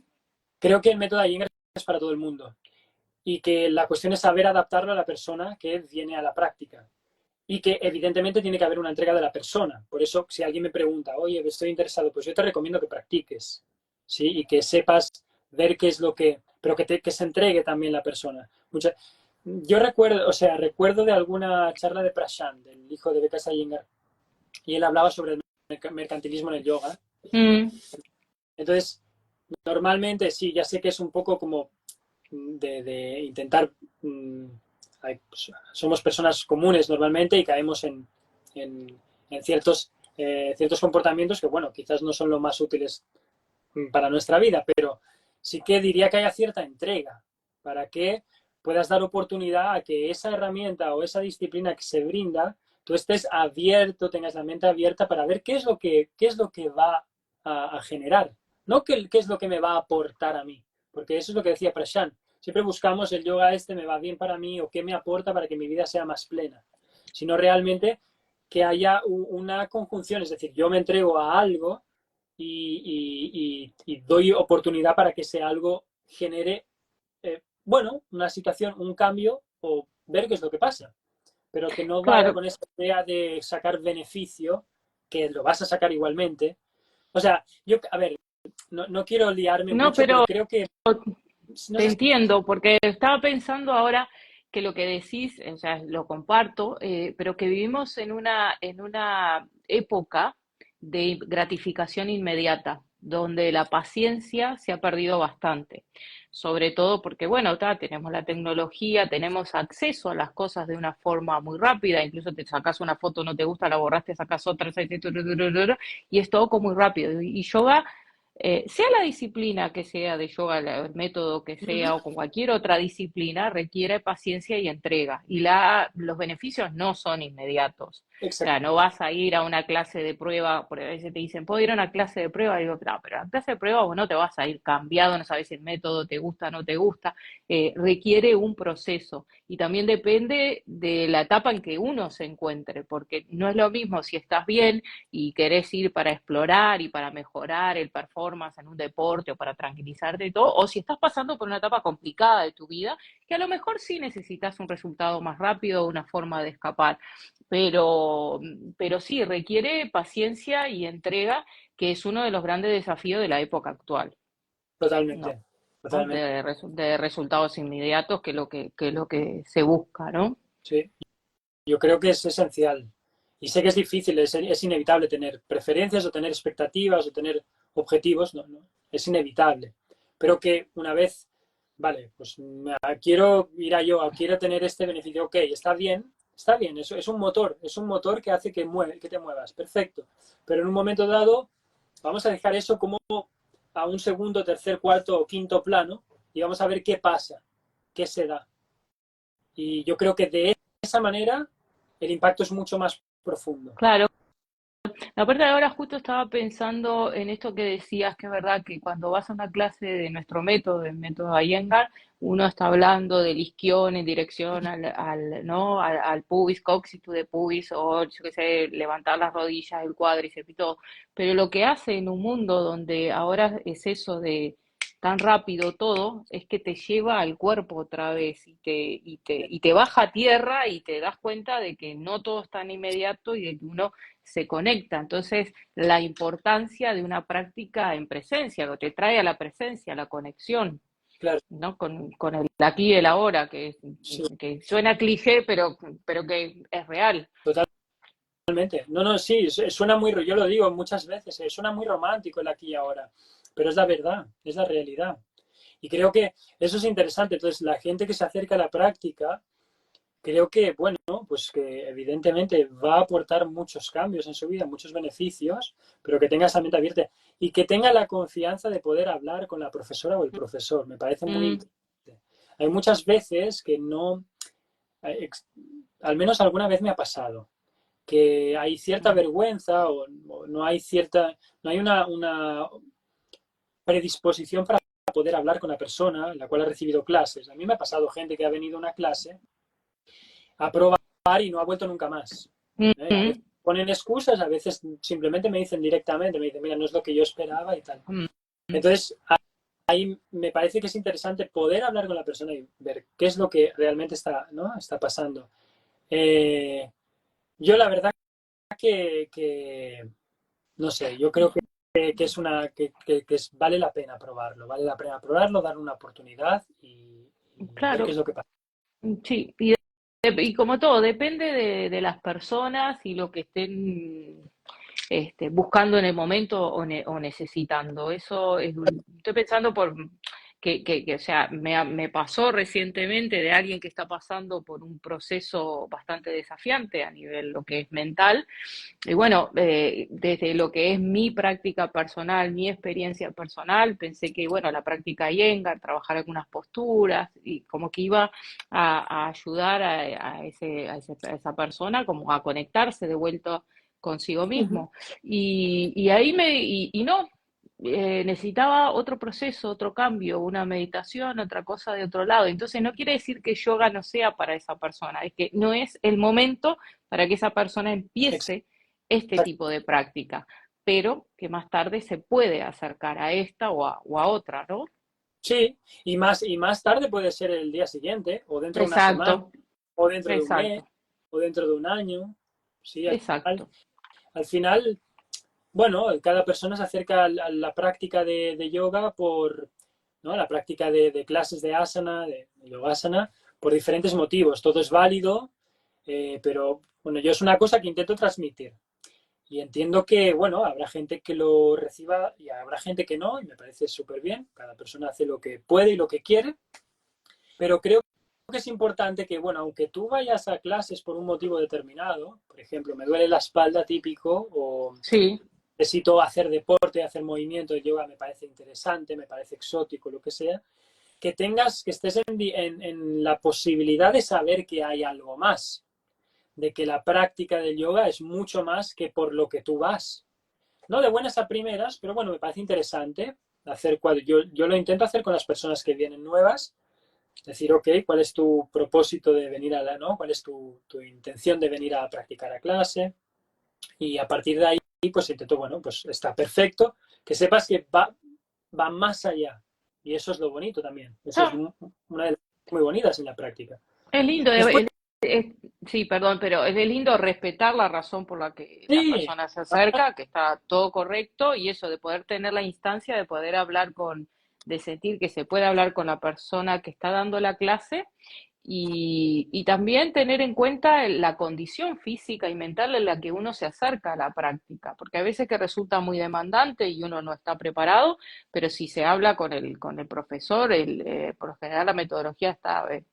creo que el método de Iyengar es para todo el mundo, y que la cuestión es saber adaptarlo a la persona que viene a la práctica. Y que evidentemente tiene que haber una entrega de la persona. Por eso, si alguien me pregunta, oye, estoy interesado, pues yo te recomiendo que practiques, ¿sí? Y que sepas ver qué es lo que, pero que se entregue también la persona. Yo recuerdo, o sea, recuerdo de alguna charla de Prashant, el hijo de Vikas Iyengar, y él hablaba sobre el mercantilismo en el yoga. Mm. Entonces, normalmente sí, ya sé que es un poco como de intentar somos personas comunes normalmente y caemos en ciertos comportamientos que, bueno, quizás no son los más útiles para nuestra vida, pero sí que diría que haya cierta entrega para que puedas dar oportunidad a que esa herramienta o esa disciplina que se brinda tú estés abierto, tengas la mente abierta para ver qué es lo que va a generar, no qué es lo que me va a aportar a mí, porque eso es lo que decía Prashant. Siempre buscamos el yoga me va bien para mí o qué me aporta para que mi vida sea más plena, sino realmente que haya una conjunción, es decir, yo me entrego a algo y doy oportunidad para que ese algo genere, bueno, una situación, un cambio o ver qué es lo que pasa, pero que no vaya Claro, con esa idea de sacar beneficio, que lo vas a sacar igualmente. O sea, yo, a ver, no quiero liarme no, mucho, pero pero creo que, no te sé, entiendo, porque estaba pensando ahora que lo que decís, o sea, lo comparto, pero que vivimos en una época de gratificación inmediata, donde la paciencia se ha perdido bastante. Sobre todo porque, bueno, tenemos la tecnología, tenemos acceso a las cosas de una forma muy rápida, incluso te sacas una foto, no te gusta, la borraste, sacas otra, y es todo como muy rápido. Y yoga sea la disciplina que sea de yoga, el método que sea o con cualquier otra disciplina, requiere paciencia y entrega. Y los beneficios no son inmediatos. O sea, exacto, no vas a ir a una clase de prueba, porque a veces te dicen, ¿puedo ir a una clase de prueba? Y digo, no, pero a la clase de prueba vos no te vas a ir cambiado, no sabes si el método te gusta o no te gusta. Requiere un proceso. Y también depende de la etapa en que uno se encuentre, porque no es lo mismo si estás bien y querés ir para explorar y para mejorar el performance en un deporte o para tranquilizarte y todo, o si estás pasando por una etapa complicada de tu vida, que a lo mejor sí necesitas un resultado más rápido, una forma de escapar, pero, pero sí requiere paciencia y entrega, que es uno de los grandes desafíos de la época actual, ¿no? totalmente, ¿No? totalmente, De resultados inmediatos, que es lo que se busca, ¿no? sí. Yo creo que es esencial. Y sé que es difícil, es inevitable tener preferencias o tener expectativas o tener objetivos, no, es inevitable. Pero que una vez, vale, pues quiero ir a yoga, quiero tener este beneficio, ok, está bien, eso es un motor que hace que te muevas, perfecto. Pero en un momento dado, vamos a dejar eso como a un segundo, tercer, cuarto o quinto plano y vamos a ver qué pasa, qué se da. Y yo creo que de esa manera el impacto es mucho más profundo. Claro. Aparte ahora justo estaba pensando en esto que decías, que es verdad que cuando vas a una clase de nuestro método, del método Iyengar, uno está hablando del isquión en dirección ¿no? al pubis, cóccix de pubis, o yo qué sé, levantar las rodillas, el cuádriceps y todo. Pero lo que hace en un mundo donde ahora es eso de tan rápido todo, es que te lleva al cuerpo otra vez y te baja a tierra y te das cuenta de que no todo es tan inmediato y de que uno se conecta. Entonces, la importancia de una práctica en presencia, lo que te trae a la presencia, la conexión, Claro, ¿no? Con el aquí y el ahora, sí, que suena cliché, pero que es real. totalmente. No, sí, suena muy, yo lo digo muchas veces, suena muy romántico el aquí y ahora, pero es la verdad, es la realidad. Y creo que eso es interesante. Entonces, la gente que se acerca a la práctica, creo que, bueno, pues que evidentemente va a aportar muchos cambios en su vida, muchos beneficios, pero que tenga esa mente abierta y que tenga la confianza de poder hablar con la profesora o el profesor. Me parece muy Mm, importante. Hay muchas veces que no, al menos alguna vez me ha pasado, que hay cierta mm, vergüenza o no hay no hay una predisposición para poder hablar con la persona en la cual ha recibido clases. A mí me ha pasado gente que ha venido a una clase a probar y no ha vuelto nunca más. A veces mm, ponen excusas, a veces simplemente me dicen directamente, me dicen, mira, no es lo que yo esperaba y tal. mm, mm. Entonces, ahí me parece que es interesante poder hablar con la persona y ver qué es lo que realmente está, ¿no? está pasando. Eh, yo la verdad que, no sé, yo creo que es vale la pena probarlo, vale la pena probarlo, dar una oportunidad y ver qué es Claro, lo que pasa. sí. Y como todo, depende de las personas y lo que estén buscando en el momento o necesitando. Estoy pensando o sea, me pasó recientemente de alguien que está pasando por un proceso bastante desafiante a nivel lo que es mental. Y bueno, desde lo que es mi práctica personal, mi experiencia personal, pensé que, bueno, la práctica Iyengar, trabajar algunas posturas y como que iba a ayudar a esa persona como a conectarse de vuelta consigo Ujú. mismo. Y ahí y no, necesitaba otro proceso, otro cambio, una meditación, otra cosa de otro lado. Entonces no quiere decir que yoga no sea para esa persona, es que no es el momento para que esa persona empiece este Exacto. tipo de práctica, pero que más tarde se puede acercar a esta o a otra, ¿no? Sí, y más tarde puede ser el día siguiente, o dentro de una semana, Exacto, o dentro de un mes, exacto, o dentro de un año. Sí, exacto. al final, bueno, cada persona se acerca a la práctica de yoga por, ¿no? La práctica de clases de asana, de yogasana, por diferentes motivos. Todo es válido, pero bueno, yo es una cosa que intento transmitir. Y entiendo que, bueno, habrá gente que lo reciba y habrá gente que no, y me parece súper bien. Cada persona hace lo que puede y lo que quiere, pero creo que es importante que, bueno, aunque tú vayas a clases por un motivo determinado, por ejemplo, me duele la espalda típico, o Sí, necesito hacer deporte, hacer movimiento, de yoga me parece interesante, me parece exótico, lo que sea, que estés en la posibilidad de saber que hay algo más, de que la práctica del yoga es mucho más que por lo que tú vas. No de buenas a primeras, pero bueno, me parece interesante hacer yo lo intento hacer con las personas que vienen nuevas, decir, ok, ¿cuál es tu propósito de venir a la, ¿no? ¿Cuál es tu intención de venir a practicar a clase? Y a partir de ahí, pues intento, bueno, pues está perfecto, que sepas que va más allá. Y eso es lo bonito también. Eso es ah, una de las cosas muy bonitas en la práctica. es lindo, Después, sí, perdón, pero es lindo respetar la razón por la que la sí, persona se acerca, que está todo correcto, y eso de poder tener la instancia de poder hablar de sentir que se puede hablar con la persona que está dando la clase y también tener en cuenta la condición física y mental en la que uno se acerca a la práctica, porque a veces que resulta muy demandante y uno no está preparado, pero si se habla con el profesor, por lo general la metodología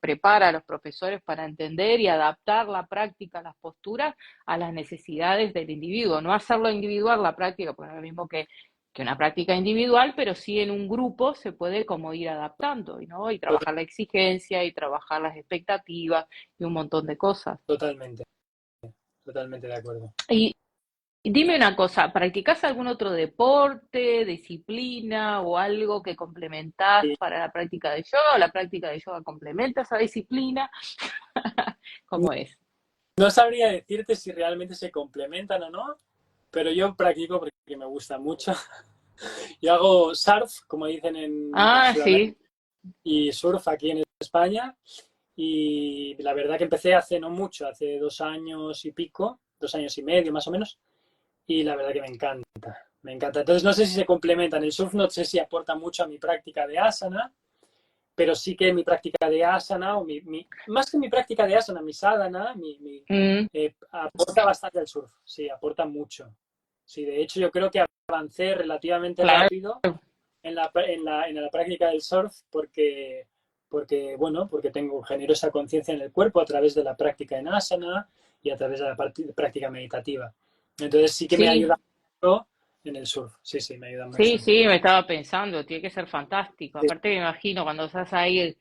prepara a los profesores para entender y adaptar la práctica, las posturas a las necesidades del individuo, no hacerlo individual la práctica, pues no es lo mismo que una práctica individual, pero sí en un grupo se puede como ir adaptando, ¿no? Y trabajar la exigencia y trabajar las expectativas y un montón de cosas. totalmente, totalmente de acuerdo. Y dime una cosa, ¿practicás algún otro deporte, disciplina o algo que complementás Y para la práctica de yoga? ¿O la práctica de yoga complementa esa disciplina? ¿Cómo es? no sabría decirte si realmente se complementan o no, pero yo practico porque me gusta mucho. Yo hago surf, como dicen en Ah, Sudamérica, sí, y surf aquí en España. Y la verdad que empecé hace no mucho, hace 2 años y pico, 2 años y medio más o menos, y la verdad que me encanta, me encanta. Entonces no sé si se complementan. El surf no sé si aporta mucho a mi práctica de asana, pero sí que mi práctica de asana, o más que mi práctica de asana, mi sadhana, mm, aporta bastante al surf, sí, aporta mucho. Sí, de hecho yo creo que avancé relativamente claro. rápido en la práctica del surf porque genero esa conciencia en el cuerpo a través de la práctica en asana y a través de la práctica meditativa. Entonces sí que me Sí, ayuda mucho en el surf, sí, sí, me ayuda sí, mucho. sí, me estaba pensando, tiene que ser fantástico. Sí. Aparte me imagino cuando estás ahí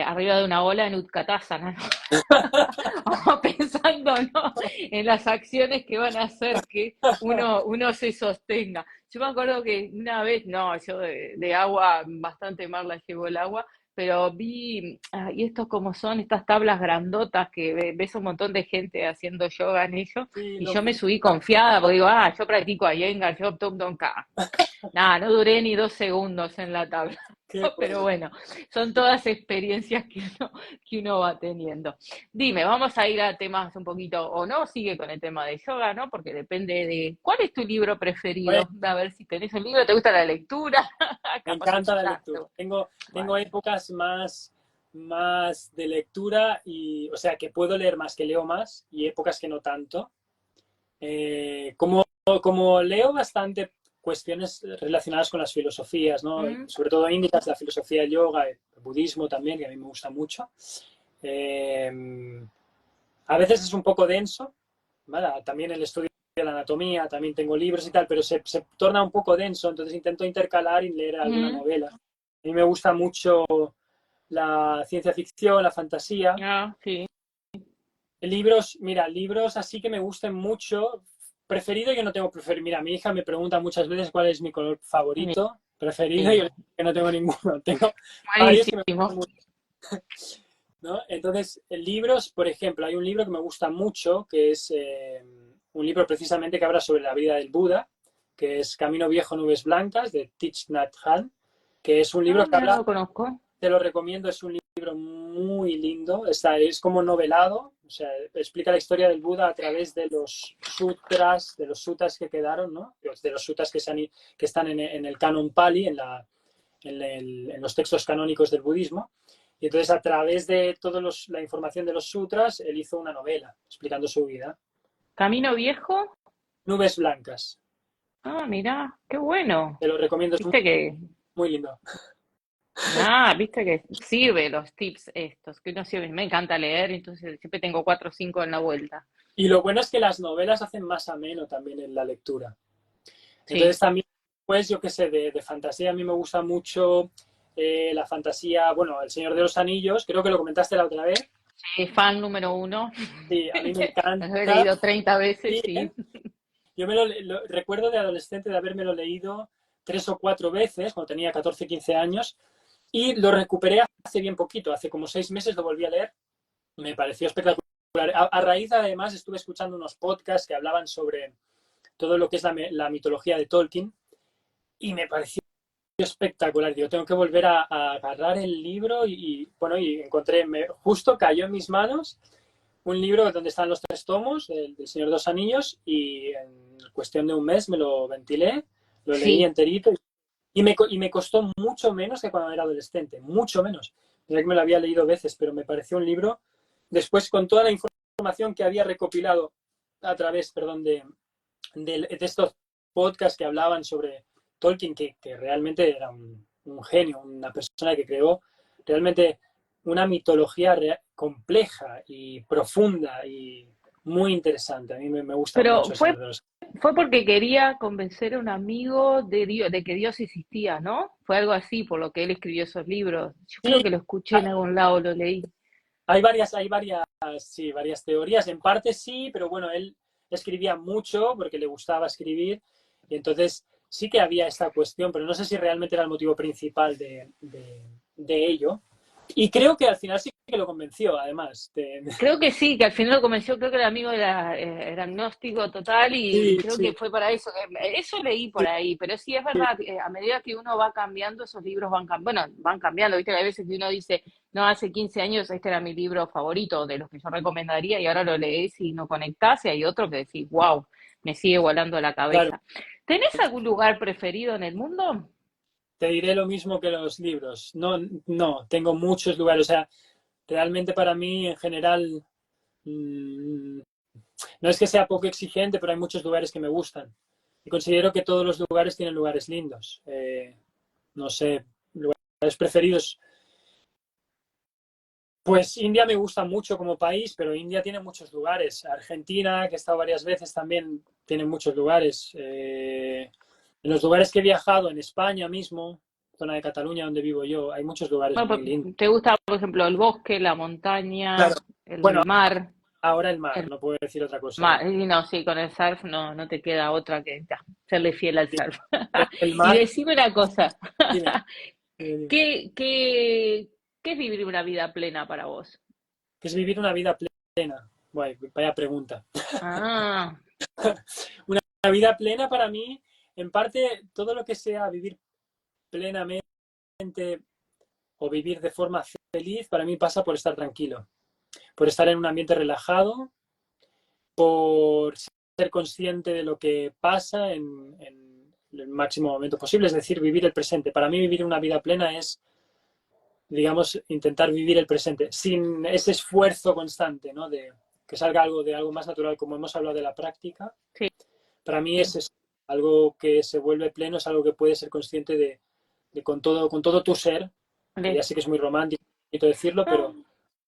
arriba de una ola en Utkatasana, ¿no? Pensando, ¿no? En las acciones que van a hacer que uno se sostenga. Yo me acuerdo que una vez, no, yo de agua, bastante mal la llevo el agua, pero vi, y estos como son, estas tablas grandotas que ves un montón de gente haciendo yoga en ello, Sí, y yo me subí confiada, porque digo, yo practico Iyengar, yo nada, no duré ni 2 segundos en la tabla, qué pero bueno. bueno, son todas experiencias que uno va teniendo. Dime, vamos a ir a temas un poquito, o no, sigue con el tema de yoga, ¿no? Porque depende de, ¿cuál es tu libro Bueno, preferido? A ver si tenés un libro, ¿te gusta la lectura? me Capaz que encanta la escuchaste. lectura. Tengo Bueno, épocas más de lectura o sea, que puedo leer más, que leo más, y épocas que no tanto. Como leo bastante, cuestiones relacionadas con las filosofías, ¿no? Mm. Sobre todo índicas, la filosofía del yoga, el budismo también, que a mí me gusta mucho. A veces es un poco denso, ¿vale? También el estudio de la anatomía, también tengo libros y tal, pero se torna un poco denso, entonces intento intercalar y leer alguna novela. A mí me gusta mucho la ciencia ficción, la fantasía. Ah, sí. Libros, mira, libros así que me gusten mucho. Preferido, yo no tengo preferido. Mira, mi hija me pregunta muchas veces cuál es mi color favorito. Preferido, yo que no tengo ninguno. Tengo varios que me gustan mucho, ¿no? Entonces, libros, por ejemplo, hay un libro que me gusta mucho, que es un libro precisamente que habla sobre la vida del Buda, que es Camino Viejo, Nubes Blancas, de Thich Nhat Hanh, que es un libro que habla... No lo conozco. Te lo recomiendo, es un libro muy lindo, es como novelado, o sea, explica la historia del Buda a través de los sutras que quedaron, ¿no? De los sutras que están en el canon Pali, en los textos canónicos del budismo. Y entonces, a través de toda la información de los sutras, él hizo una novela explicando su vida. ¿Camino Viejo? Nubes Blancas. Ah, mirá, qué bueno. Te lo recomiendo, es Viste que, muy lindo. viste que sirve los tips estos, que no sirven. Me encanta leer, entonces siempre tengo 4 o 5 en la vuelta. Y lo bueno es que las novelas hacen más ameno también en la lectura. Entonces Sí. también, pues yo qué sé, de fantasía a mí me gusta mucho la fantasía, bueno, El Señor de los Anillos, creo que lo comentaste la otra vez. Sí, fan número 1. Sí, a mí me Lo he encanta. leído 30 veces, Sí, sí. yo recuerdo de adolescente de haberme lo leído 3 o 4 veces, cuando tenía 14, 15 años, y lo recuperé hace bien poquito, hace como 6 meses lo volví a leer. Me pareció espectacular. A raíz, además, estuve escuchando unos podcasts que hablaban sobre todo lo que es la mitología de Tolkien, y me pareció espectacular. Yo tengo que volver a agarrar el libro bueno, y encontré, justo cayó en mis manos un libro donde están los 3 tomos del Señor de los Anillos, y en cuestión de un mes me lo ventilé, lo leí Sí. enterito, y me costó mucho menos que cuando era adolescente, mucho menos. Mira que me lo había leído veces, pero me pareció un libro, después con toda la información que había recopilado a través, perdón, de estos podcasts que hablaban sobre Tolkien, que realmente era un genio, una persona que creó realmente una mitología compleja y profunda y muy interesante. A mí me gusta mucho Pero El Señor de los... fue porque quería convencer a un amigo de Dios, de que Dios existía, ¿no? Fue algo así por lo que él escribió esos libros. Yo creo Sí, que lo escuché en algún lado, lo leí. sí, varias teorías. En parte sí, pero bueno, él escribía mucho porque le gustaba escribir, y entonces sí que había esta cuestión, pero no sé si realmente era el motivo principal de ello. Y creo que al final sí que lo convenció, además. Creo que sí, que al final lo convenció, creo que el amigo era agnóstico total y Sí, creo que sí, fue para eso. Eso leí por ahí, pero sí es sí, verdad, a medida que uno va cambiando, esos libros bueno, van cambiando, ¿viste? Hay veces que uno dice, no, hace 15 años este era mi libro favorito, de los que yo recomendaría, y ahora lo lees y no conectás, y hay otro que decís, wow, me sigue volando la claro. cabeza. ¿Tenés algún lugar preferido en el mundo? Te diré lo mismo que los libros. No, no, tengo muchos lugares. O sea, realmente para mí, en general, mmm, no es que sea poco exigente, pero hay muchos lugares que me gustan. Y considero que todos los lugares tienen lugares lindos. No sé, lugares preferidos. Pues India me gusta mucho como país, pero India tiene muchos lugares. Argentina, que he estado varias veces, también tiene muchos lugares. En los lugares que he viajado, en España mismo, zona de Cataluña donde vivo yo, hay muchos lugares Bueno, muy lindos. ¿te gusta, por ejemplo, el bosque, la montaña, Claro. Bueno, el mar? ahora el mar, El no puedo decir otra cosa. Y no, sí, con el surf no te queda otra que ya, serle fiel al surf. El Y mar, decime una cosa, dime, dime. ¿qué, qué, ¿qué es vivir una vida plena para vos? ¿Qué es vivir una vida plena? Bueno, vaya pregunta. Ah, Una vida plena para mí, en parte, todo lo que sea vivir plenamente o vivir de forma feliz, para mí pasa por estar tranquilo, por estar en un ambiente relajado, por ser consciente de lo que pasa en el máximo momento posible, es decir, vivir el presente. Para mí vivir una vida plena es, digamos, intentar vivir el presente sin ese esfuerzo constante, ¿no? De que salga algo de algo más natural, como hemos hablado de la práctica. sí. Para mí es eso. Algo que se vuelve pleno es algo que puedes ser consciente de con todo tu ser, que ya sé que es muy romántico decirlo, pero No,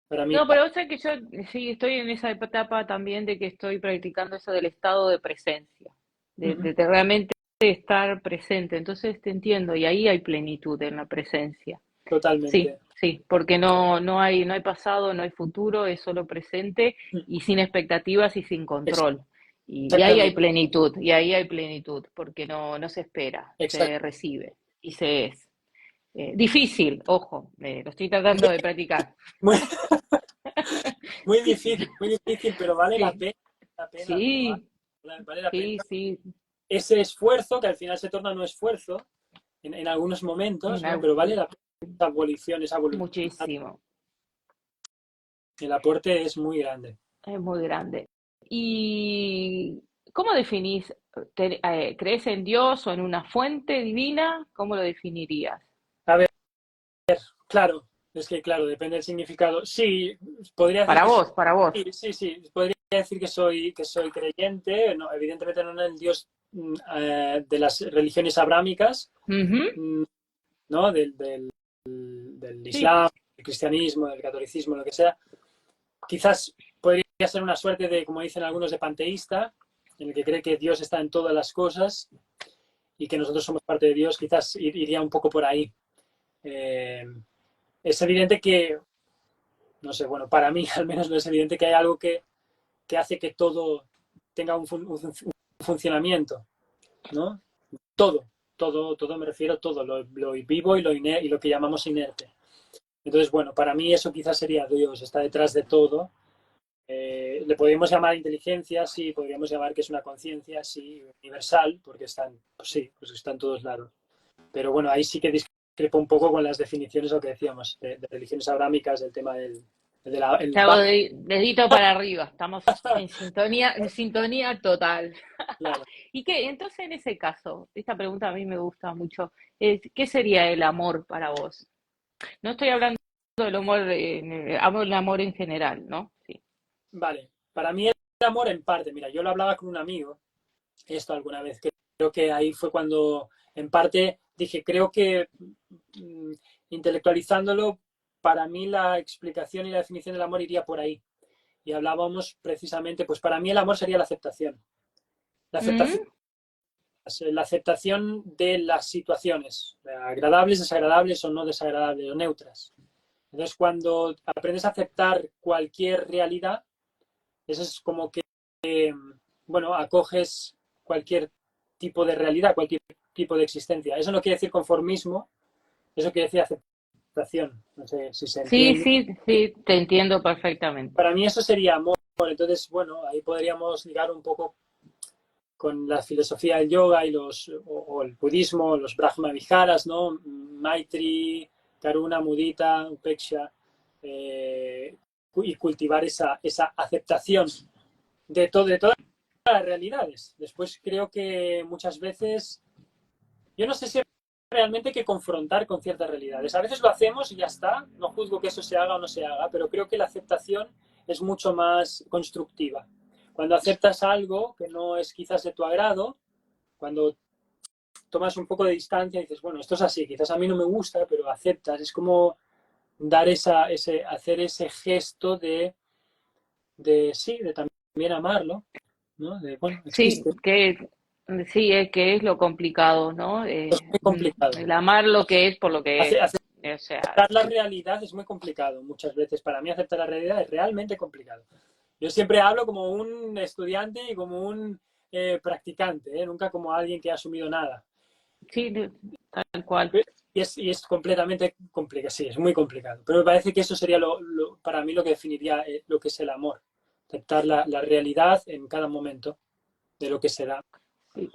para mí, no, pero o sea que yo sí estoy en esa etapa también de que estoy practicando eso del estado de presencia, ujú, de realmente estar presente. Entonces te entiendo, y ahí hay plenitud en la presencia. Sí, totalmente. sí, porque no hay pasado, no hay futuro, es solo presente y sin expectativas y sin control. Y ahí hay Exactamente, plenitud, porque no se espera, se exacto. recibe y se es. Difícil, ojo, lo estoy tratando de practicar. Muy, muy difícil, pero vale Sí, la pena probar, sí, vale la pena sí, sí, ese esfuerzo, que al final se torna un esfuerzo en algunos momentos, en ¿no? al- Pero vale la pena esa abolición, esa voluntad. muchísimo, El aporte es muy grande. es muy grande. ¿Y cómo definís? ¿Crees en Dios o en una fuente divina? ¿Cómo lo definirías? A ver, claro, es que claro, depende del significado. Sí, podría decir Para que vos, para vos. sí, podría decir que soy creyente, no, evidentemente no en el Dios de las religiones abrámicas, Ujú. mm, ¿no? Del Sí, Islam, del cristianismo, del catolicismo, lo que sea. Quizás podría ser una suerte de, como dicen algunos, de panteísta, en el que cree que Dios está en todas las cosas y que nosotros somos parte de Dios, quizás iría un poco por ahí. Eh, es evidente que, no sé, bueno, para mí al menos no es evidente que hay algo que hace que todo tenga un funcionamiento, ¿no? Todo, todo me refiero a todo, lo vivo y lo que llamamos inerte. Entonces, bueno, para mí eso quizás sería Dios, está detrás de todo. Le podríamos llamar inteligencia, sí, podríamos llamar que es una conciencia, sí, universal, porque están, pues sí, pues está en todos lados. Pero bueno, ahí sí que discrepo un poco con las definiciones, lo que decíamos, de religiones abrámicas, del tema de te hago dedito para arriba. Estamos en sintonía total. claro. ¿Y qué? Entonces, en ese caso, esta pregunta a mí me gusta mucho. ¿Qué sería el amor para vos? No estoy hablando del amor, hablo del amor en general, ¿no? Sí. Vale, para mí el amor en parte, mira, yo lo hablaba con un amigo, esto alguna vez, que creo que ahí fue cuando en parte dije, creo que mm, intelectualizándolo, para mí la explicación y la definición del amor iría por ahí. Y hablábamos precisamente, pues para mí el amor sería la aceptación, Mm, la aceptación de las situaciones, agradables, desagradables o no desagradables o neutras. Entonces, cuando aprendes a aceptar cualquier realidad, eso es como que, bueno, acoges cualquier tipo de realidad, cualquier tipo de existencia. Eso no quiere decir conformismo, eso quiere decir aceptación. No sé si se sí, entiende. sí, sí, te entiendo perfectamente. Para mí eso sería amor. Entonces, bueno, ahí podríamos ligar un poco con la filosofía del yoga o el budismo, los Brahma Viharas, ¿no? Maitri, Karuna, Mudita, Upeksha, y cultivar esa aceptación de todas las realidades. Después creo que muchas veces, yo no sé si realmente hay que confrontar con ciertas realidades. A veces lo hacemos y ya está, no juzgo que eso se haga o no se haga, pero creo que la aceptación es mucho más constructiva. Cuando aceptas algo que no es quizás de tu agrado, cuando tomas un poco de distancia y dices, bueno, esto es así, quizás a mí no me gusta, pero aceptas, es como dar hacer ese gesto sí, de también amarlo, ¿no? De, bueno, Sí, existe. sí, es que es lo complicado, ¿no? Es muy complicado. El amar lo que es por lo que es. Aceptar O sea, la realidad es muy complicado muchas veces. Para mí aceptar la realidad es realmente complicado. Yo siempre hablo como un estudiante y como un practicante, ¿eh? Nunca como alguien que ha asumido nada. sí, tal cual. Y es completamente complicado, sí, es muy complicado. Pero me parece que eso sería para mí lo que definiría lo que es el amor. Aceptar la realidad en cada momento de lo que se da. Sí,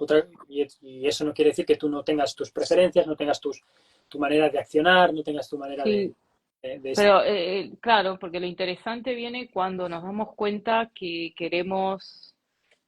Y eso no quiere decir que tú no tengas tus preferencias, no tengas tu manera de accionar, no tengas tu manera sí, de pero claro, porque lo interesante viene cuando nos damos cuenta que queremos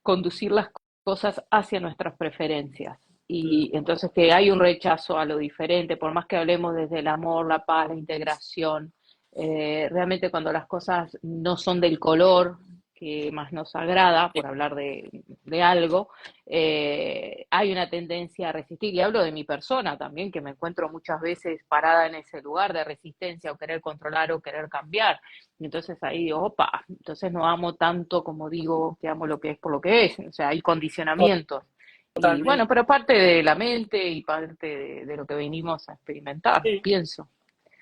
conducir las cosas hacia nuestras preferencias. mm, Y entonces que hay un rechazo a lo diferente, por más que hablemos desde el amor, la paz, la integración, realmente cuando las cosas no son del color que más nos agrada, por hablar de algo, hay una tendencia a resistir. Y hablo de mi persona también, que me encuentro muchas veces parada en ese lugar de resistencia o querer controlar o querer cambiar. Y entonces ahí digo, opa, entonces no amo tanto como digo que amo lo que es por lo que es. O sea, hay condicionamientos. Y Totalmente. bueno, pero parte de la mente y parte de lo que venimos a experimentar, Sí, pienso,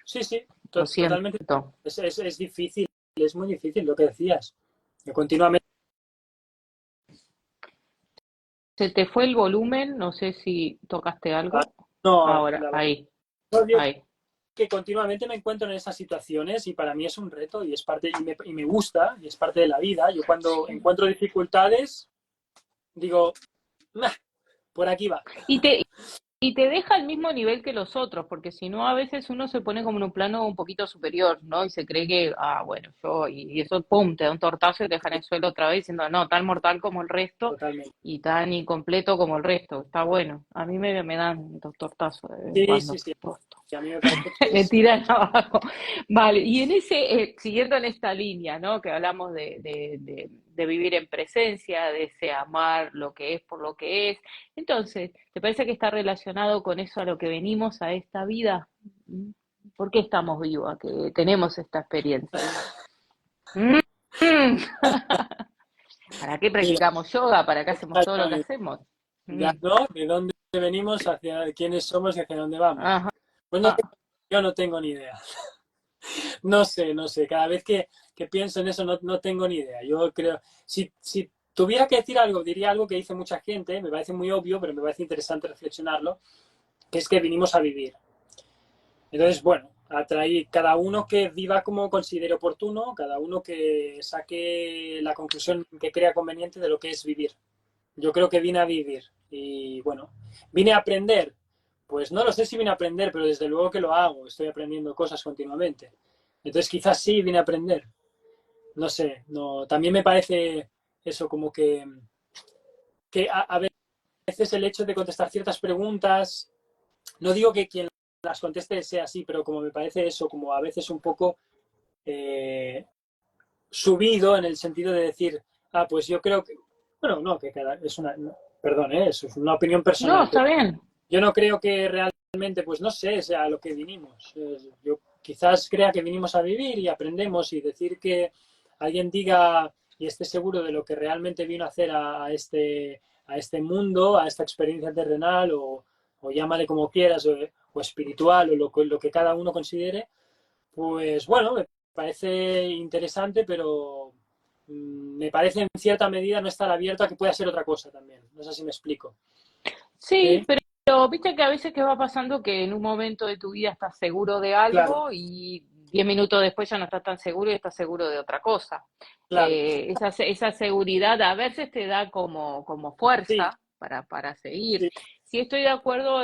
sí, sí, lo totalmente. siento. Es difícil, es muy difícil lo que decías. Que continuamente. Se te fue el volumen, no sé si tocaste Ah, algo. no, Ahora, ahí, no, digo ahí. que continuamente me encuentro en esas situaciones y para mí es un reto y es parte, y me gusta y es parte de la vida. Yo cuando Sí. encuentro dificultades, digo, "Nah, por aquí va". Y y te deja al mismo nivel que los otros, porque si no, a veces uno se pone como en un plano un poquito superior, ¿no? Y se cree que, bueno, y eso, pum, te da un tortazo y te deja en el suelo otra vez diciendo, no, tan mortal como el resto Totalmente. y tan incompleto como el resto. Está bueno. A mí me dan dos tortazos de vez en Sí, cuando, sí, por sí. supuesto. Y a mí me parece que Me es... tiran abajo. Vale, y en siguiendo en esta línea, ¿no? Que hablamos de vivir en presencia, de ese amar lo que es por lo que es. Entonces, ¿te parece que está relacionado con eso a lo que venimos a esta vida? ¿Mm? ¿Por qué estamos vivos? ¿A que tenemos esta experiencia? Mm. ¿Para qué Mira, practicamos yoga? ¿Para qué hacemos todo lo que exactamente. hacemos? Ya, Mm. ¿no? ¿De dónde venimos, hacia quiénes somos y hacia dónde vamos? Ajá. Pues yo no tengo ni idea. No sé, no sé. Cada vez que pienso en eso no tengo ni idea. Yo creo, si tuviera que decir algo, diría algo que dice mucha gente, me parece muy obvio, pero me parece interesante reflexionarlo, que es que vinimos a vivir. Entonces, bueno, atraer cada uno que viva como considere oportuno, cada uno que saque la conclusión que crea conveniente de lo que es vivir. Yo creo que vine a vivir y bueno, vine a aprender. Pues no lo sé si vine a aprender, pero desde luego que lo hago, estoy aprendiendo cosas continuamente. Entonces quizás sí vine a aprender. No sé, no, también me parece eso como que a veces el hecho de contestar ciertas preguntas, no digo que quien las conteste sea así, pero como me parece eso, como a veces un poco eh, subido en el sentido de decir, pues yo creo que, bueno, no, que es una, no, perdón, eso es una opinión No, personal, pero está bien. yo no creo que realmente, pues no sé, sea a lo que vinimos. Yo quizás crea que vinimos a vivir y aprendemos y decir que alguien diga y esté seguro de lo que realmente vino a hacer a este mundo, a esta experiencia terrenal o llámale como quieras, o espiritual, o lo que cada uno considere, pues bueno, me parece interesante, pero me parece en cierta medida no estar abierto a que pueda ser otra cosa también. No sé si me explico. Sí, ¿Sí? pero viste que a veces que va pasando que en un momento de tu vida estás seguro de Claro, algo y 10 minutos después ya no estás tan seguro y estás seguro de otra cosa. claro. Esa seguridad a veces te da como Sí, fuerza para seguir. sí. Sí estoy de acuerdo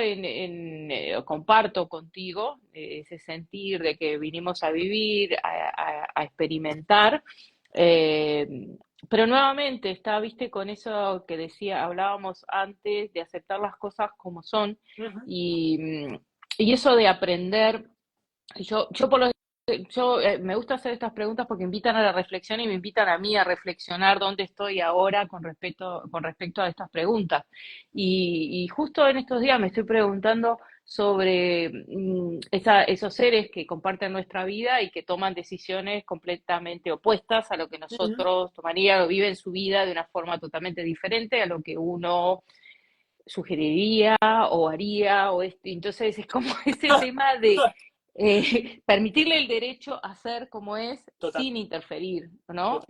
comparto contigo ese sentir de que vinimos a vivir, a experimentar. eh, pero nuevamente está, viste, con eso que decía, hablábamos antes de aceptar las cosas como son Uh-huh. y, y eso de aprender. Yo por lo yo me gusta hacer estas preguntas porque invitan a la reflexión y me invitan a mí a reflexionar dónde estoy ahora con respecto a estas preguntas. Y justo en estos días me estoy preguntando sobre esos seres que comparten nuestra vida y que toman decisiones completamente opuestas a lo que Uh-huh. nosotros tomaríamos o viven su vida de una forma totalmente diferente a lo que uno sugeriría o haría, entonces es como ese tema de permitirle el derecho a ser como es Total, sin interferir, ¿no? total.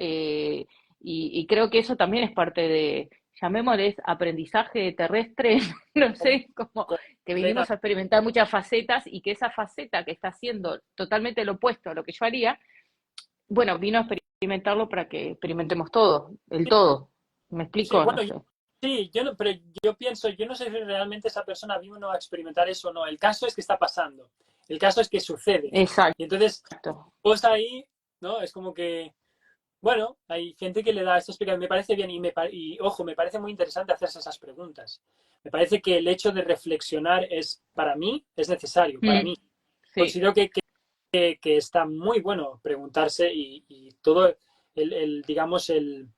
Y creo que eso también es parte de, llamémosles aprendizaje terrestre, no sé, como que Completa. vinimos a experimentar muchas facetas y que esa faceta que está haciendo totalmente lo opuesto a lo que yo haría, bueno, vino a experimentarlo para que experimentemos todo, el todo. ¿Me Sí, explico? No bueno, sé. sí, yo no, pero yo pienso, yo no sé si realmente esa persona vino no a experimentar eso o no. El caso es que está pasando. El caso es que sucede. Exacto. Y entonces, pues ahí, ¿no? Es como que, bueno, hay gente que le da esta explicación. Me parece bien y, ojo, me parece muy interesante hacerse esas preguntas. Me parece que el hecho de reflexionar es, para mí, es necesario. Para Mm, mí, sí. considero que está muy bueno preguntarse y todo. digamos, el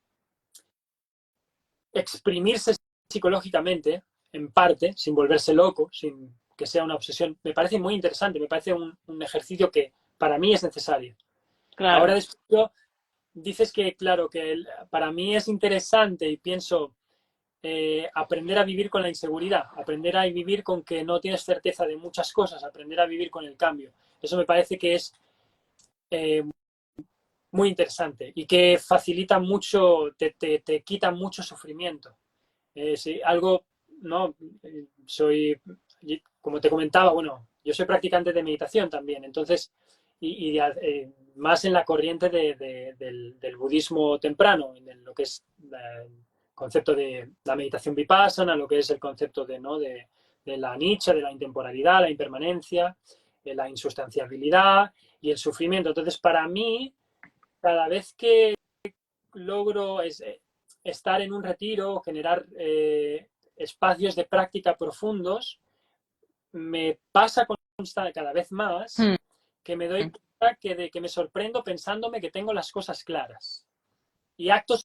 exprimirse psicológicamente, en parte, sin volverse loco, sin que sea una obsesión, me parece muy interesante, me parece un ejercicio que para mí es necesario. Ahora Claro. después dices que, claro, que para mí es interesante y pienso aprender a vivir con la inseguridad, aprender a vivir con que no tienes certeza de muchas cosas, aprender a vivir con el cambio. Eso me parece que es eh, muy interesante y que facilita mucho, te quita mucho sufrimiento. Sí, algo, ¿no? Soy, como te comentaba, bueno, yo soy practicante de meditación también, entonces, más en la corriente del budismo temprano, en lo que es el concepto de la meditación vipassana, lo que es el concepto ¿no? de la anicca, de la intemporalidad, la impermanencia, de la insustanciabilidad y el sufrimiento. Entonces, para mí, cada vez que logro estar en un retiro, generar espacios de práctica profundos, me pasa cada vez más Mm. que me doy cuenta que me sorprendo pensándome que tengo las cosas claras. Y acto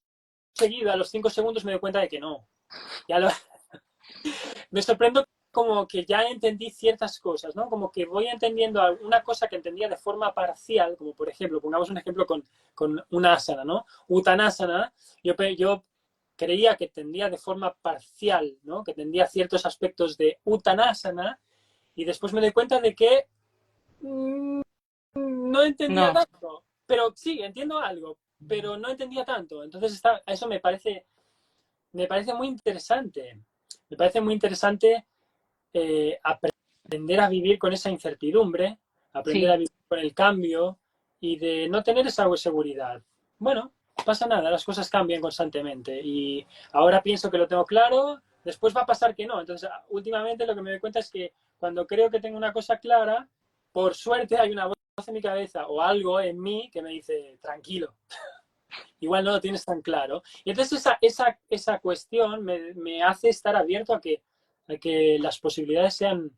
seguido, a los 5 segundos, me doy cuenta de que no. Ya lo, me sorprendo como que ya entendí ciertas cosas, ¿no? Como que voy entendiendo una cosa que entendía de forma parcial, como por ejemplo, pongamos un ejemplo con una asana, ¿no? Uttanasana, yo creía que entendía de forma parcial, ¿no? Que entendía ciertos aspectos de Uttanasana y después me doy cuenta de que no entendía No. tanto, pero sí, entiendo algo, pero no entendía tanto. Entonces eso me parece muy interesante. Me parece muy interesante aprender a vivir con esa incertidumbre, aprender a Sí. vivir con el cambio y de no tener esa seguridad. Bueno, pasa nada, las cosas cambian constantemente y ahora pienso que lo tengo claro, después va a pasar que no. Entonces, últimamente lo que me doy cuenta es que cuando creo que tengo una cosa clara, por suerte hay una voz en mi cabeza o algo en mí que me dice, tranquilo, igual no lo tienes tan claro. Y entonces esa cuestión me hace estar abierto a que las posibilidades sean,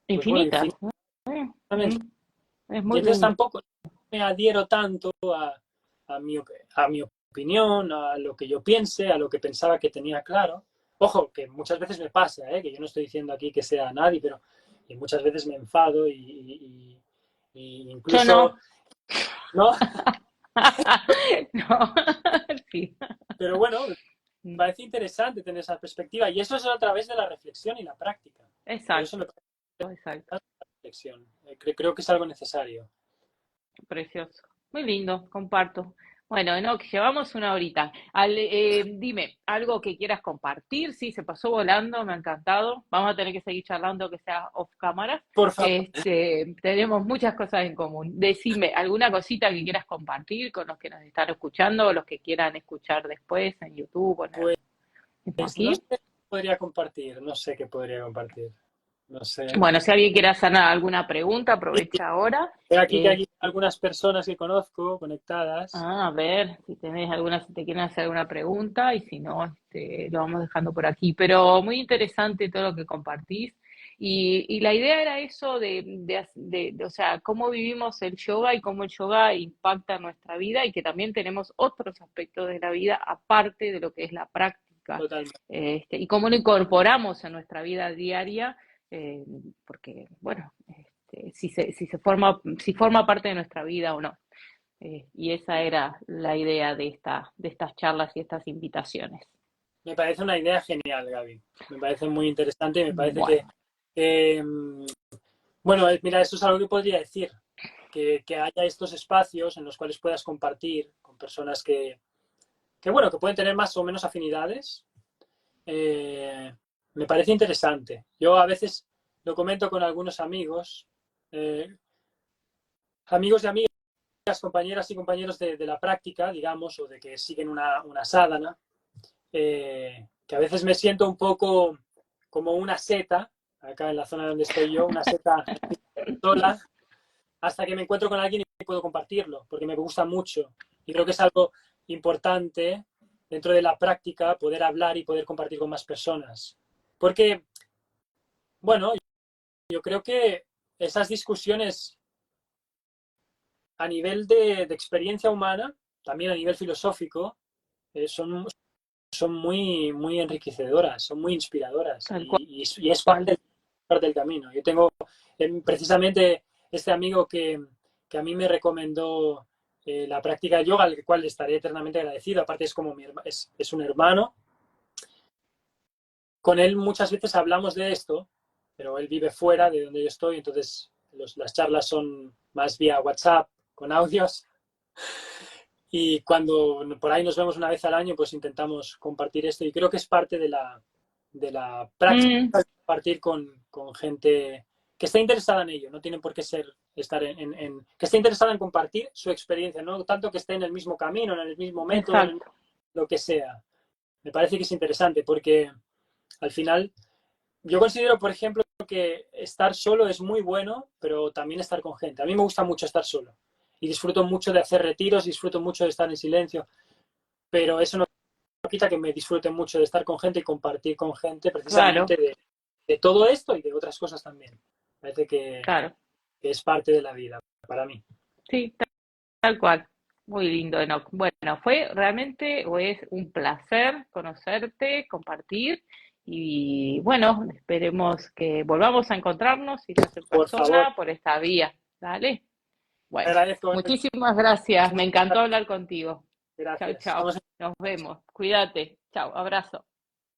pues bueno, Infinitas. infinitas. Mm. Es Y muy entonces lindo. tampoco me adhiero tanto a mi opinión, a lo que yo piense, a lo que pensaba que tenía claro. Ojo, que muchas veces me pasa, que yo no estoy diciendo aquí que sea nadie, pero que muchas veces me enfado y Yo incluso, no. ¿no? No. Sí. Pero bueno, parece interesante tener esa perspectiva y eso es a través de la reflexión y la práctica. Por eso me Exacto, parece exacto. la reflexión. Creo que es algo necesario. Precioso. Muy lindo, comparto. Bueno, no, que llevamos una horita. Dime, algo que quieras compartir. Sí, se pasó volando, me ha encantado. Vamos a tener que seguir charlando, que sea off cámara. Por favor, Tenemos muchas cosas en común. Decime, ¿alguna cosita que quieras compartir con los que nos están escuchando o los que quieran escuchar después en YouTube o en el, pues mismo no aquí? sé qué podría compartir, no sé qué podría compartir. No sé. Bueno, si alguien quiere hacer alguna pregunta, aprovecha ahora. Veo aquí que Eh, hay algunas personas que conozco conectadas. A ver, si tenés alguna, si te quieren hacer alguna pregunta y si no, lo vamos dejando por aquí. Pero muy interesante todo lo que compartís. Y la idea era eso o sea, cómo vivimos el yoga y cómo el yoga impacta nuestra vida y que también tenemos otros aspectos de la vida aparte de lo que es la práctica. Totalmente. Y cómo lo incorporamos en nuestra vida diaria, eh, porque, bueno, si forma parte de nuestra vida o no. Y esa era la idea de estas charlas y estas invitaciones. Me parece una idea genial, Gaby. Me parece muy interesante y me parece Bueno, que, bueno, mira, eso es algo que podría decir. Que haya estos espacios en los cuales puedas compartir con personas bueno, que pueden tener más o menos afinidades. Me parece interesante. Yo a veces lo comento con algunos amigos, eh, amigos de amigas, compañeras y compañeros de la práctica, digamos, o de que siguen una sadhana, que a veces me siento un poco como una seta, acá en la zona donde estoy yo, una seta sola, hasta que me encuentro con alguien y puedo compartirlo, porque me gusta mucho. Y creo que es algo importante dentro de la práctica poder hablar y poder compartir con más personas. Porque, bueno, yo creo que esas discusiones a nivel de experiencia humana también a nivel filosófico, son muy, muy enriquecedoras, son muy inspiradoras Tal cual. y es parte del camino. Yo tengo precisamente este amigo que a mí me recomendó la práctica de yoga, al cual le estaré eternamente agradecido. Aparte es como es un hermano. Con él muchas veces hablamos de esto, pero él vive fuera de donde yo estoy, entonces las charlas son más vía WhatsApp, con audios. Y cuando por ahí nos vemos una vez al año, pues intentamos compartir esto. Y creo que es parte de la práctica, compartir con gente que esté interesada en ello. No tienen por qué estar que esté interesada en compartir su experiencia, no tanto que esté en el mismo camino, en el mismo método, en lo que sea. Me parece que es interesante porque al final yo considero, por ejemplo, que estar solo es muy bueno, pero también estar con gente. A mí me gusta mucho estar solo y disfruto mucho de hacer retiros, disfruto mucho de estar en silencio, pero eso no quita que me disfrute mucho de estar con gente y compartir con gente precisamente de todo esto y de otras cosas también. Parece que es parte de la vida para mí. Sí, tal cual. Muy lindo, Enoch. Bueno, fue realmente o es un placer conocerte, compartir y bueno, esperemos que volvamos a encontrarnos, si no es en Por favor, persona, por esta vía. ¿Dale? te Bueno, agradezco. muchísimas gracias. Me encantó hablar contigo. Chao, Gracias. chao. Nos vemos. Cuídate. Chao, abrazo.